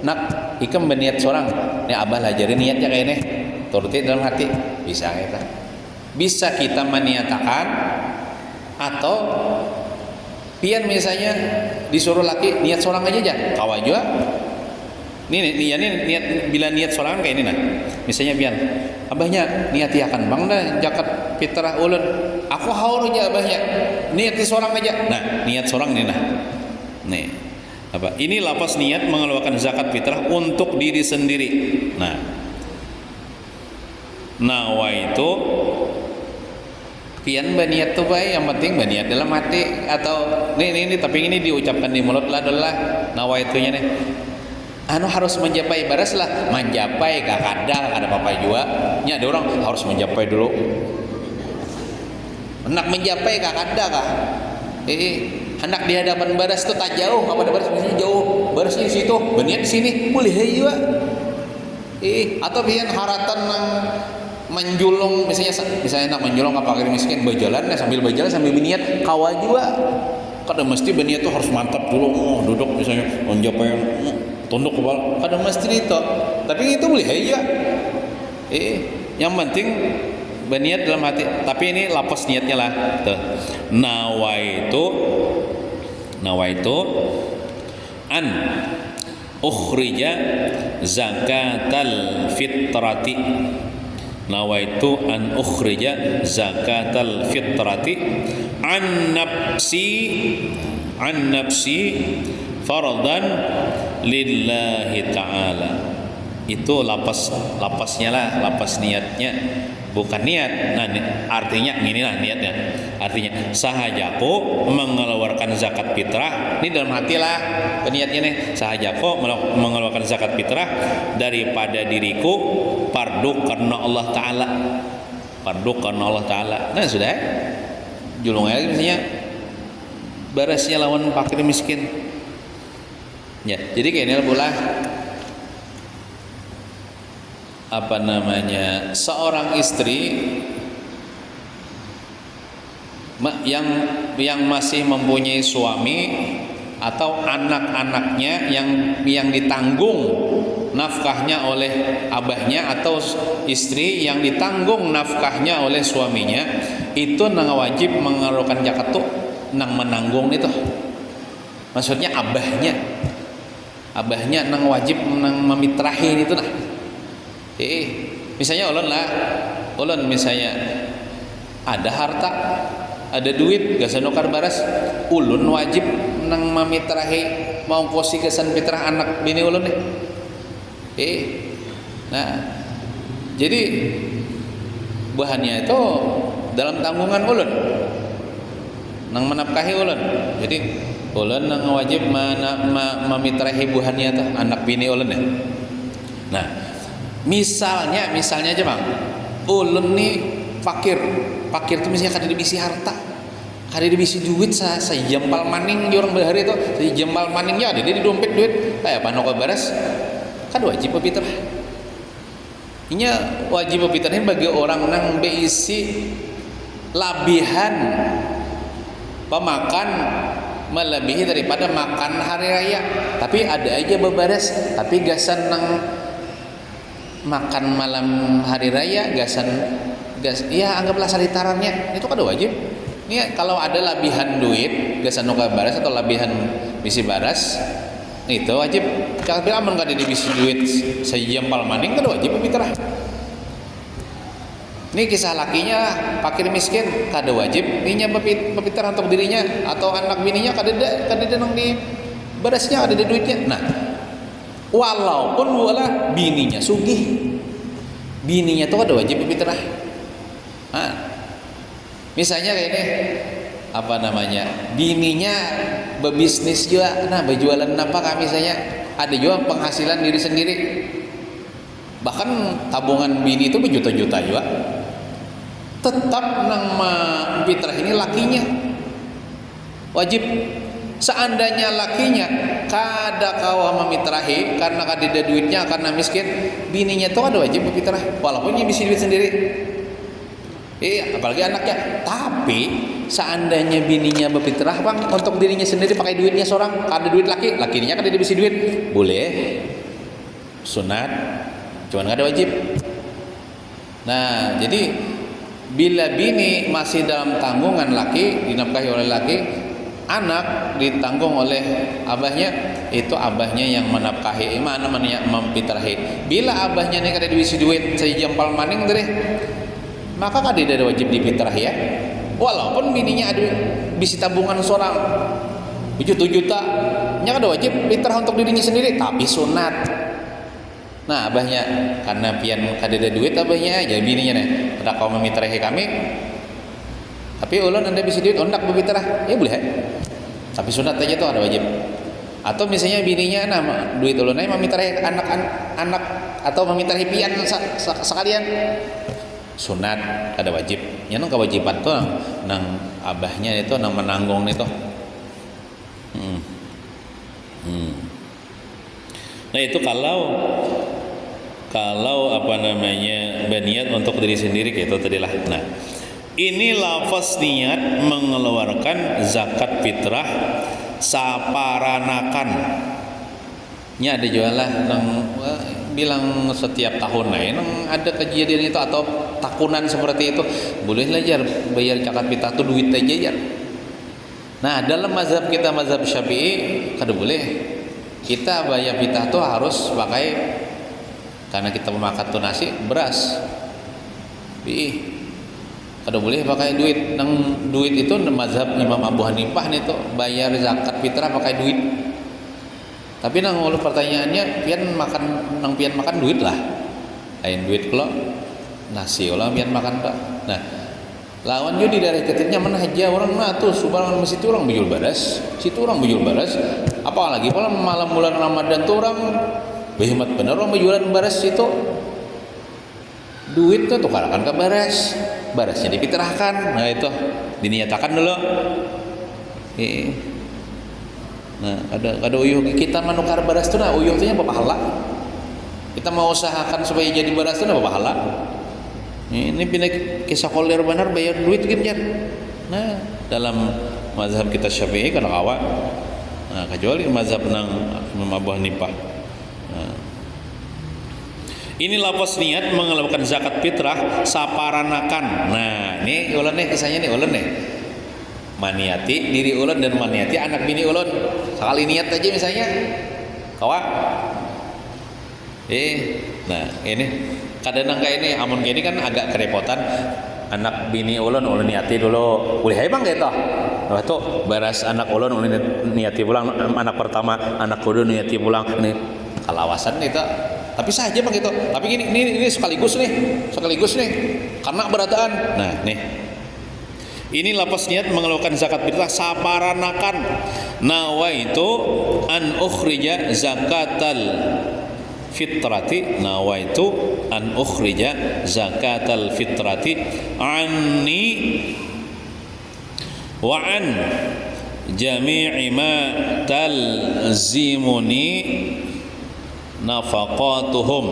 nak ikam berniat seorang nih abah lajari niatnya kayak ini turuti dalam hati bisa kita maniatakan atau pian misalnya disuruh laki niat seorang aja kawa juga ini niat bila niat seorang kayak ini nah misalnya pian abahnya niati akan bang dah zakat fitrah ulun aku haur aja abahnya niati seorang aja nah niat seorang nih nah nih apa ini lafaz niat mengeluarkan zakat fitrah untuk diri sendiri. Nah nawaitu pian berniat tuh baik yang penting berniat dalam hati atau ini tapi ini diucapkan di mulut lah adalah nawaitunya nih harus menjapai baras lah menjapai kada apa juga nya ada orang harus menjapai dulu hendak menjapai kada kah hendak di hadapan baras itu tak jauh apa ada baras misalnya jauh barasnya di situ berniat di sini boleh juga atau pian haratan menjulung misalnya nak menjulung ke fakir miskin berjalan sambil berjalan sambil berniat kawa juga kadang mesti berniat tuh harus mantap dulu duduk misalnya menjapai tunduk kepala kadang mesti itu tapi itu boleh aja yang penting berniat dalam hati tapi ini lapas niatnya lah tuh nawaitu an ukhrija zakatal fitrati nawaitu an ukhrija zakatal fitrati an nafsi faradan lillahi ta'ala. Itu lapasnya lah, lapas niatnya, bukan niat. Nah, artinya inilah niatnya. Artinya sahajaku mengeluarkan zakat fitrah, ini dalam hati lah niatnya nih. Sahajaku mengeluarkan zakat fitrah daripada diriku fardu karena Allah Ta'ala. Fardu karena Allah Ta'ala. Nah sudah, julung lagi misalnya barasnya lawan fakir miskin. Ya, jadi kayak ini pula apa namanya, seorang istri yang masih mempunyai suami atau anak-anaknya yang ditanggung nafkahnya oleh abahnya, atau istri yang ditanggung nafkahnya oleh suaminya, itu nang wajib mengeluarkan zakat tuh nang menanggung itu. Maksudnya abahnya nang wajib nang memitrahin itu nah. Misalnya ulun misalnya ada harta, ada duit, gasan nukar baras, ulun wajib nang mamitrahi mau kosi gasan fitrah anak bini ulun nih. Nah, jadi bahannya itu dalam tanggungan ulun nang menafkahi ulun. Jadi ulun nang wajib mamitrahi buhannya tuh anak bini ulun ya. Nah, misalnya aja bang, ulun nih fakir tuh misalnya kada dibisi harta, kada dibisi duit, sejempal maning di orang bahari itu, sejempal maningnya ada di dompet duit, kayak apa noko baras, kan wajib berfitrah. Inya wajib berfitrahnya bagi orang nang beisi labihan pemakan melebihi daripada makan hari raya, tapi ada aja bebares, tapi gasan nang makan malam hari raya gas ya anggaplah saritarannya itu kada wajib. Ini kalau ada labihan duit gasan nuka baras atau labihan bisi baras itu wajib. Jangan bilang aman kada dibisi duit sejempal maning kada wajib berfitrah. Ini kisah lakinya fakir miskin kada wajib inya berfitrah untuk dirinya atau anak bininya kada nang di barasnya, ada di duitnya. Nah, walaupun wala bininya sugih, bininya tuh ada wajib berfitrah. Nah, misalnya kayak ini apa namanya, bininya berbisnis juga, nah berjualan apa kami misalnya, ada juga penghasilan diri sendiri, bahkan tabungan bini itu berjuta-juta juga, tetap nang fitrah ini lakinya wajib. Seandainya lakinya kada kawa memitrahi karena kada duitnya, karena miskin, bininya tuh ada wajib berfitrah walaupun dia bisa duit sendiri. Apalagi anaknya. Tapi seandainya bininya berfitrah bang untuk dirinya sendiri pakai duitnya seorang, kada duit lakinya kada bisa duit, boleh sunat, cuman kada wajib. Nah, jadi bila bini masih dalam tanggungan laki, dinafkahi oleh laki, anak ditanggung oleh abahnya, itu abahnya yang menafkahi, mana yang memfitrahi. Bila abahnya ini kada diisi duit sejempal maning deh, maka kada ada wajib difitrahi ya. Walaupun bininya ada bisi tabungan seorang juta-juta, nya kada wajib fitrah untuk dirinya sendiri, tapi sunat. Nah, abahnya karena pian kada ada duit, abahnya aja bininya nih, ada kau memitrahi kami, tapi ulun anda bisa duit ondak berfitrah, ya boleh. Tapi sunat aja tuh ada wajib. Atau misalnya bininya duit ulun aja memitrahi anak atau memitrahi pian sekalian, sunat ada wajib. Ya nang kewajiban tuh nang abahnya itu nang menanggung itu. Nah itu kalau apa namanya berniat untuk diri sendiri kayak itu tadilah. Nah, ini lafaz niat mengeluarkan zakat fitrah saparanakan. Nya ada jualah nang bilang setiap tahun nang ada kejadian itu atau tahunan seperti itu, bolehlah jar bayar zakat fitrah tuh duit aja jar. Nah, dalam mazhab kita, mazhab Syafi'i, kada boleh. Kita bayar fitrah tuh harus pakai, karena kita memakan tuh nasi beras. Kada boleh pakai duit. Nang duit itu mazhab Imam Abu Hanifah nih tuh bayar zakat fitrah pakai duit. Tapi nang ulu pertanyaannya pian makan duit lah. Lain duit kalau nasi ulah pian makan tak. Nah, lawan judi dari ketiknya mana aja orang mah tuh subhanallah masjid orang bujul baras, situ orang bujul baras. Apalagi kalau malam bulan Ramadan tuh orang behemat bener orang bujulan baras situ. Duit tuh tukarakan ke baras, barasnya dipitrahkan. Nah itu diniatakan dulu. Nah, ada uyuh kita manukar baras tuh nah uyuh tuh nya pahala. Kita mau usahakan supaya jadi baras tuh nah pahala. Ini pindah kisah kolir benar bayar duit gitu kan. Nah, dalam mazhab kita Syafi'i kana kawa. Nah, kecuali mazhab nang Imam Abu Hanifah. Nah, ini lafaz niat mengeluarkan zakat fitrah saparanakan. Nah, ini ulen nih kisahnya nih ulen nih. Maniati diri ulun dan maniati anak bini ulun. Sekali niat aja misalnya. Kawa. Nah, ini kadang kayak ini amun gini kan agak kerepotan. Anak bini ulun niati dulu. Boleh hai bang gitu. Nah, tuh beres anak ulun niati pulang anak pertama, anak ulun niati pulang. Ini kalawasan itu. Tapi saja bang gitu. Tapi ini sekaligus nih. Karena berataan. Nah, nih. Ini lapas niat mengeluarkan zakat fitrah saparanakan nawaitu an ukhrija zakatal fitrati nawaitu an ukhrija zakatal fitrati anni wa an jami'i ma talzimuni nafaqatuhum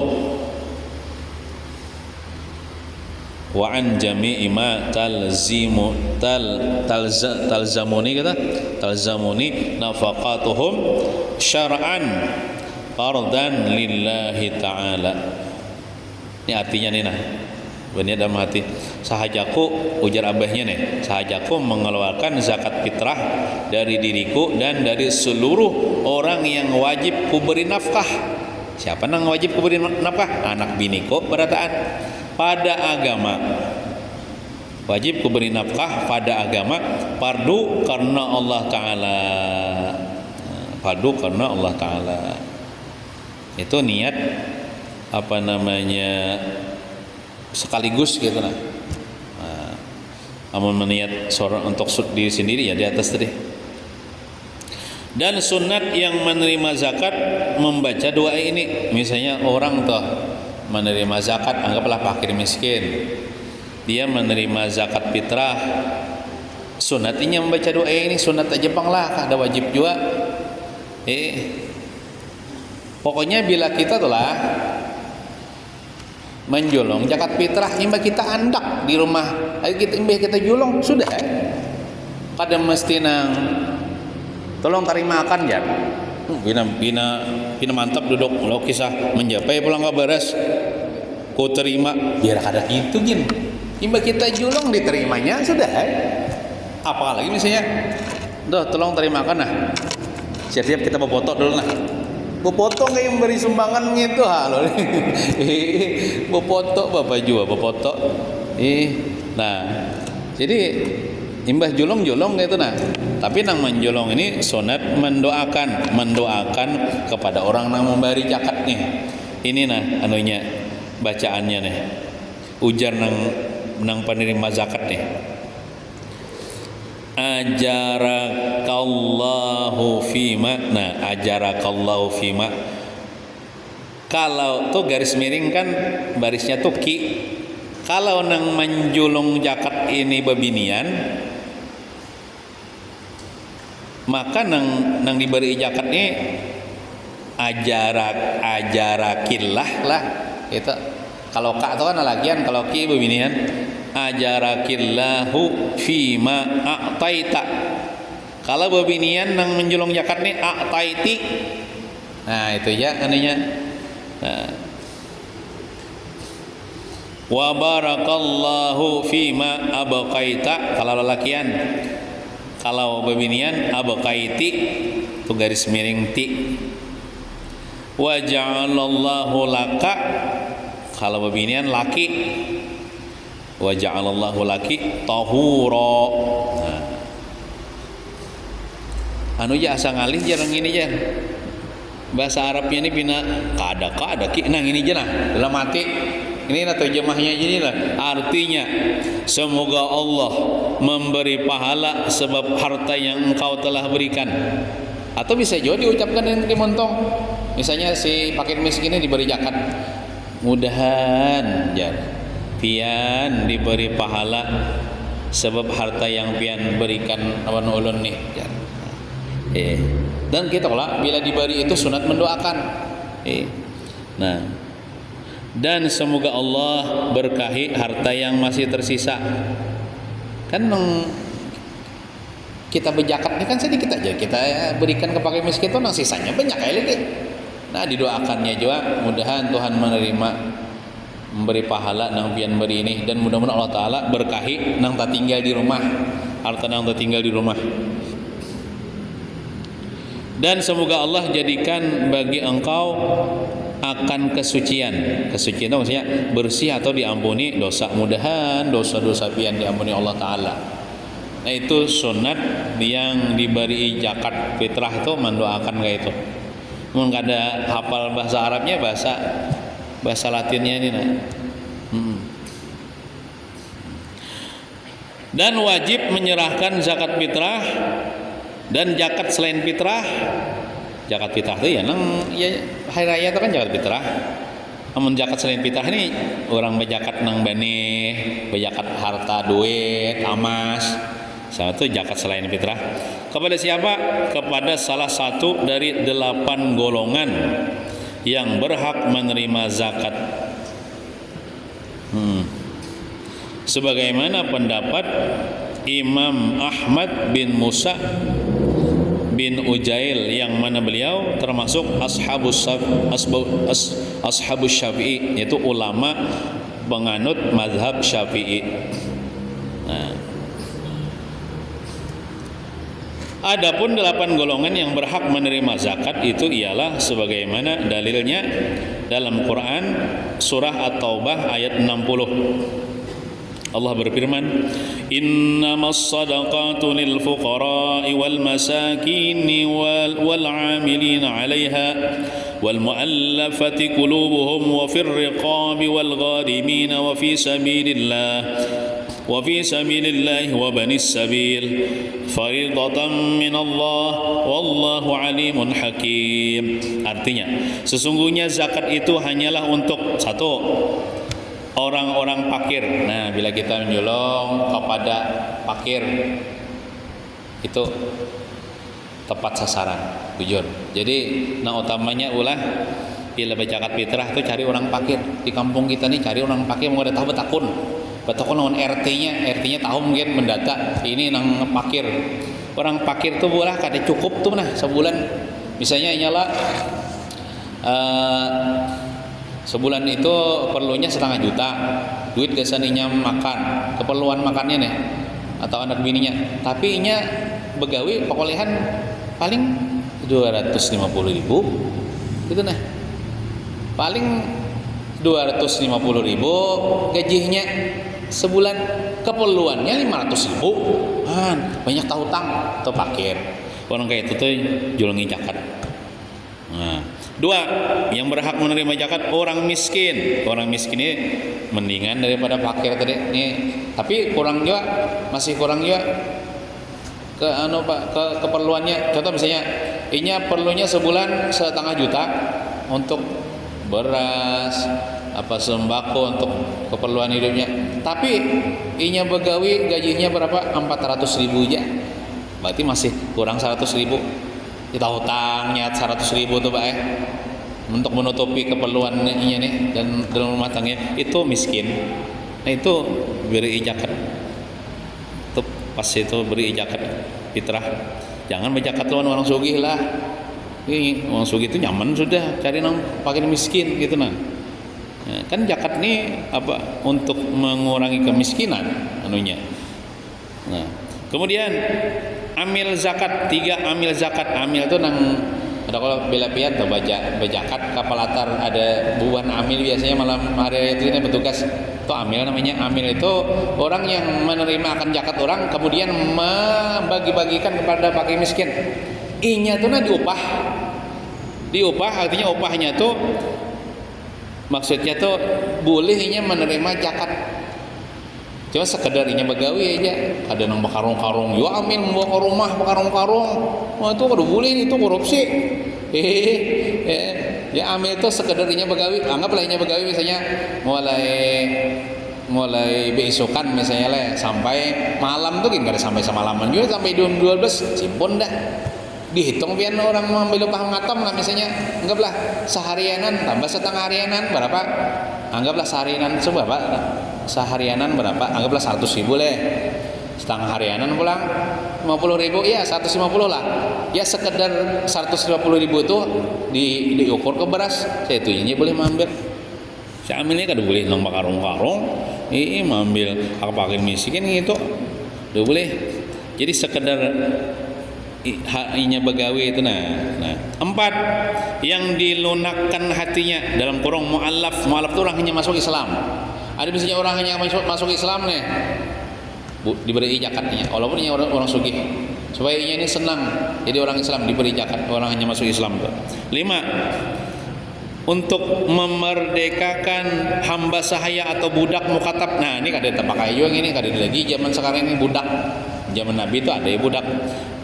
wa an jami'i ma talzamuni nafaqatuhum syar'an fardan lillahi ta'ala. Ini artinya nih nah. Benar dalam hati sahajaku ujar abahnya nih, sahajaku mengeluarkan zakat fitrah dari diriku dan dari seluruh orang yang wajib kuberi nafkah. Siapa yang wajib kuberi nafkah? Anak biniku berataan pada agama. Wajib kuberi nafkah pada agama fardu karena Allah Ta'ala. Fardu karena Allah Ta'ala. Itu niat apa namanya sekaligus gitu nah. Amun meniat seorang untuk diri sendiri ya di atas tadi. Dan sunat yang menerima zakat membaca doa ini. Misalnya orang tuh menerima zakat, anggaplah fakir miskin, dia menerima zakat fitrah, sunatnya membaca doa ini. Sunat aja bang lah, ada wajib juga. Pokoknya bila kita tuh lah menjolong zakat fitrah, imba kita andak di rumah, ayo kita julong sudah. Kadang mesti nang tolong terima akan ya. Bina mantap duduk lo kisah menjapai pulang ke beres. Ku terima biar kada gitu gin. Imba kita julong diterimanya sudah. Apalagi misalnya, doh tolong terimakan nah. Siap-siap kita mau foto dulu nah. Mau foto nggak yang beri sumbangan gitu halo. Mau foto bapak juga mau foto. Nah jadi imbah julong gitu nah. Tapi nang menjolong ini sunat mendoakan kepada orang yang memberi zakat nih. Ini nah anunya bacaannya nih. Ujar nang penerima zakat nih. Ajarakallahu fima. Nah, ajarakallahu fima. Kalau tuh garis miring kan barisnya tuh ki. Kalau nang menjulung zakat ini bebinian, maka nang diberi zakat ini ajarakillah lah itu. Kalau ka itu kan lagian, kalau ki bebinian ajarakillahu fima a'taita. Kalau bebinian nang menjulung zakat ini a'taiti. Nah itu ya anunya. Wa barakallahu fima abqaita. Kalau lelakian, kalau bebinian abqaiti itu garis miring ti. Wa ja'alallahu laka. Kalau bebinian laki. Wa ja'alallahu laki tahura. Anu ya asa ngalih jarang ini ya. bahasa Arabnya ini pina kada ki nang ini aja nah dalam hati ini atau jemahnya ini lah artinya semoga Allah memberi pahala sebab harta yang engkau telah berikan, atau bisa juga diucapkan yang dimontong, misalnya si fakir miskin ini diberi zakat, mudahan ya pian diberi pahala sebab harta yang pian berikan awan ulun nih ya. Dan kita kalau bila diberi itu sunat mendoakan. Nah, dan semoga Allah berkahi harta yang masih tersisa. Kan kita berzakat ini kan sedikit aja kita berikan kepada miskin itu nang sisanya banyak kali lagi. Nah, didoakannya juga mudahan Tuhan menerima memberi pahala nang pian beri ini, dan mudah-mudahan Allah Taala berkahi nang tak tinggal di rumah, harta nang tak tinggal di rumah. Dan semoga Allah jadikan bagi engkau akan kesucian. Kesucian itu maksudnya bersih atau diampuni dosa. Mudahan dosa-dosa pian diampuni Allah Ta'ala. Nah itu sunat yang diberi zakat fitrah itu mendoakan kayak itu. Mungkin ada hafal bahasa Arabnya, bahasa Latinnya ini nah. Dan wajib menyerahkan zakat fitrah dan zakat selain fitrah. Zakat fitrah itu ya nang ya hari raya itu kan zakat fitrah. Namun zakat selain fitrah ini orang berzakat nang benih, berzakat harta duit, emas. Satu zakat selain fitrah. Kepada siapa? Kepada salah satu dari 8 golongan yang berhak menerima zakat. Sebagaimana pendapat Imam Ahmad bin Musa bin Ujail, yang mana beliau termasuk ashabus Syafi'i, yaitu ulama penganut mazhab Syafi'i. Nah, adapun 8 golongan yang berhak menerima zakat itu ialah sebagaimana dalilnya dalam Quran surah At-Taubah ayat 60. Allah berfirman, innamas sadaqatu lil fuqara'i wal masakini wal 'amilina 'alaiha wal mu'allafati qulubuhum wa fir riqabi wal gharimin wa fi sabilillah wa banis sabil faridatan min Allah wallahu alimun hakim. Artinya, sesungguhnya zakat itu hanyalah untuk satu, orang-orang fakir. Nah, bila kita menyolong kepada fakir itu tepat sasaran, jujur. Jadi, nah utamanya ulah bila berzakat fitrah itu cari orang fakir. Di kampung kita nih cari orang fakir, mau ada tahu betakun naon RT-nya tahu mungkin mendata ini nang fakir. Orang fakir tuh ulah kada cukup tuh nah sebulan. Misalnya nyala sebulan itu perlunya 500 juta, duit gasaninya makan, keperluan makannya nih atau anak bininya, tapi nya begawi pekolehan paling 250.000 gitu nah, paling 250.000 gajinya sebulan, keperluannya 500.000, banyak tahu tang atau fakir. Orang kayak itu tuh julengi zakat. Nah, 2, yang berhak menerima zakat orang miskin. Orang miskin ini mendingan daripada fakir tadi nih, tapi masih kurang juga ke keperluannya. Contoh misalnya inya perlunya sebulan 500 juta untuk beras, apa sembako untuk keperluan hidupnya, tapi inya begawi gajinya berapa? 400.000 aja. Berarti masih kurang 100.000. Kita hutangnya 100.000 tuh Pak untuk menutupi keperluan ini nih dan dalam rumah tangganya, itu miskin. Nah itu beri zakat. Itu pas itu beri zakat fitrah. Jangan berzakat lawan orang sugih lah. Ini orang sugih itu nyaman sudah cari nang fakir miskin gitu nah. Ya, kan zakat ini apa? Untuk mengurangi kemiskinan anunya. Nah, kemudian amil zakat, 3 amil zakat. Amil itu nang ada kalau bela pian tuh berzakat kapal latar, ada buan amil biasanya malam hari itu ini petugas itu amil namanya. Amil itu orang yang menerima akan zakat orang kemudian membagi-bagikan kepada fakir miskin. Inya tuh nah diupah Diupah artinya upahnya tuh maksudnya tuh bolehnya menerima zakat. Cuma sekedarnya begawi aja. Ada nang karung-karung, yo ambil membawa ke rumah karung-karung. Wah itu kudu boleh, itu korupsi. Ya ambil itu sekedarnya begawi. Anggaplah nya begawi misalnya mulai besokan misalnya lah sampai malam tuh enggak ada sampai semalaman juga, sampai jam 12 simpon dah. Dihitung pian orang mengambil upah ngatam lah misalnya, anggaplah seharianan tambah setengah harianan berapa? Anggaplah seharianan berapa? Anggaplah 100.000 leh. Setengah harianan pulang 50.000, ya 150 lah. Ya sekedar 150.000 itu diukur ke beras, saya itunya boleh mengambil. Saya ambilnya kan boleh nang karung-karung, mengambil pakai miskin gitu, udah boleh. Jadi sekedar haknya begawi itu nah. 4, yang dilunakkan hatinya, dalam kurung mu'allaf itu orang hanya masuk Islam. Ada misalnya orang hanya masuk Islam nih, diberi zakatnya walaupun dia orang sugih, supaya ini senang jadi orang Islam, diberi zakat orang hanya masuk Islam tuh. 5, untuk memerdekakan hamba sahaya atau budak mukatab. Nah ini kada pakai juga ini, kada lagi zaman sekarang ini budak. Zaman Nabi itu ada budak.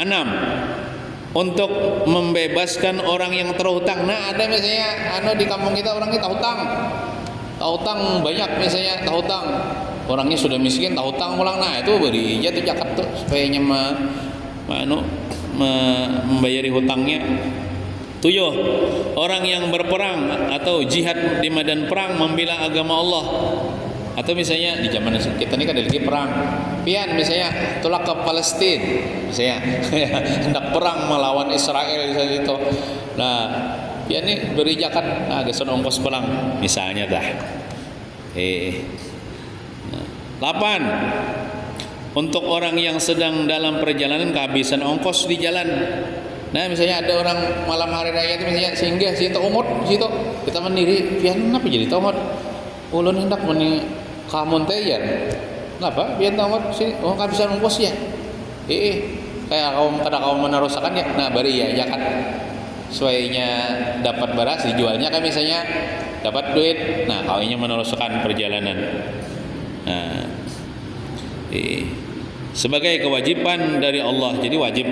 6, untuk membebaskan orang yang terhutang. Nah ada misalnya di kampung kita orangnya tahutang banyak, misalnya tahutang orangnya sudah miskin, tahutang pulang. Nah itu beri jatuh zakat tuh supaya membayari hutangnya. 7, orang yang berperang atau jihad di medan perang membela agama Allah. Atau misalnya di zaman kita ini kan ada lagi perang, pian misalnya tolak ke Palestina misalnya hendak perang melawan Israel misalnya itu. Nah pian ini beri zakat, geson ongkos perang misalnya dah. 8, untuk orang yang sedang dalam perjalanan kehabisan ongkos di jalan. Nah misalnya ada orang malam hari raya itu misalnya singgah situ umut situ, kita mendiri pian kenapa jadi tamat ulun hendak kamun teh ya kenapa pian tamat sini kehabisan ongkos ya kayak kaum menerusakan ya. Nah bari ya zakat sesuainya dapat beras dijualnya kan misalnya dapat duit, nah kawinnya meneruskan perjalanan. Nah sebagai kewajiban dari Allah, jadi wajib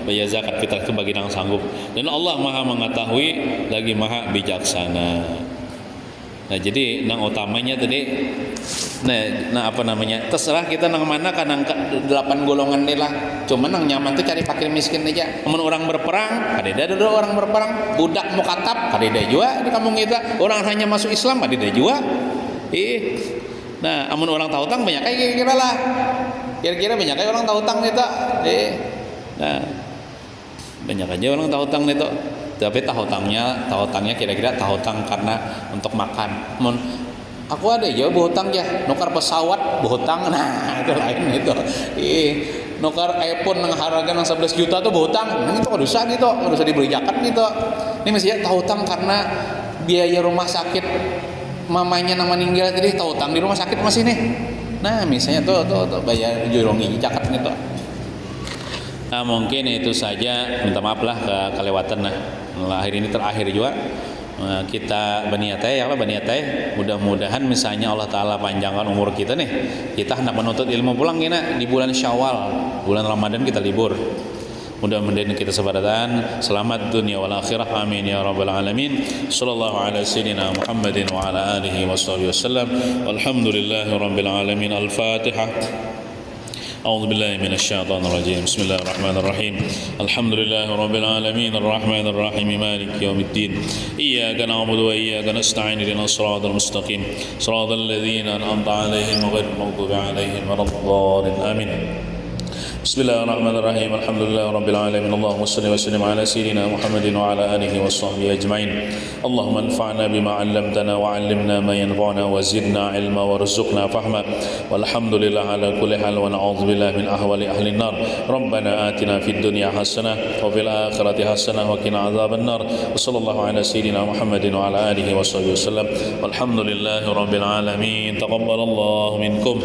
bayar zakat fitrah itu bagi yang sanggup, dan Allah maha mengetahui lagi maha bijaksana. Nah jadi nang utamanya tadi terserah kita nang mana kan nang 8 golongan ni lah, cuman nang nyaman tuh cari fakir miskin aja. Amun orang berperang ada orang berperang, budak mukatab ada juga di kampung kita, orang hanya masuk Islam ada juga. Nah amun orang tahu tang banyak kayak kira-kira banyak kayak orang tahu tang itu. Nah banyak aja orang tahu tang itu, tapi tahutangnya kira-kira tahutang karena untuk makan. Aku ada ya berhutang ya, nukar pesawat berhutang, nah itu lain itu. Nukar iPhone yang harga yang 11 juta tuh berhutang, nah itu harus diberi zakat gitu. Ini mestinya tahutang karena biaya rumah sakit mamanya yang meninggal, jadi tahutang di rumah sakit masih nih. Nah misalnya tuh bayar jurongi zakat gitu. Nah mungkin itu saja, minta maaf lah kelewatan akhir ini terakhir juga. Kita baniatai mudah-mudahan misalnya Allah Ta'ala panjangkan umur kita nih, kita hendak menuntut ilmu pulang di bulan Syawal, bulan Ramadan kita libur. Mudah-mudahan kita sebaratan selamat dunia wal akhirah, amin ya rabbal alamin. Sallallahu ala sayyidina Muhammadin wa ala alihi washabihi wasallam. Walhamdulillahi rabbil alamin. Al-Fatihah. أعوذ بالله من الشيطان الرجيم. بسم الله الرحمن الرحيم. الحمد لله رب العالمين الرحمن الرحيم مالك يوم الدين. إياك نعبد وإياك نستعين اهدنا الصراط المستقيم صراط الذين أنعمت عليهم غير المغضوب عليهم ولا الضالين آمين. بسم الله الرحمن الرحيم. الحمد لله رب العالمين. اللهم صل وسلم على سيدنا محمد وعلى آله وصحبه أجمعين. اللهم انفعنا بما علمتنا وعلمنا ما ينفعنا وزدنا علما وارزقنا فهما. والحمد لله على كل حال ونعوذ بالله من أهوال أهل النار. ربنا آتنا في الدنيا حسنة وفي الآخرة حسنة وقنا عذاب النار. وصلى الله على سيدنا محمد وعلى آله وصحبه وسلم. والحمد لله رب العالمين. تقبل الله منكم.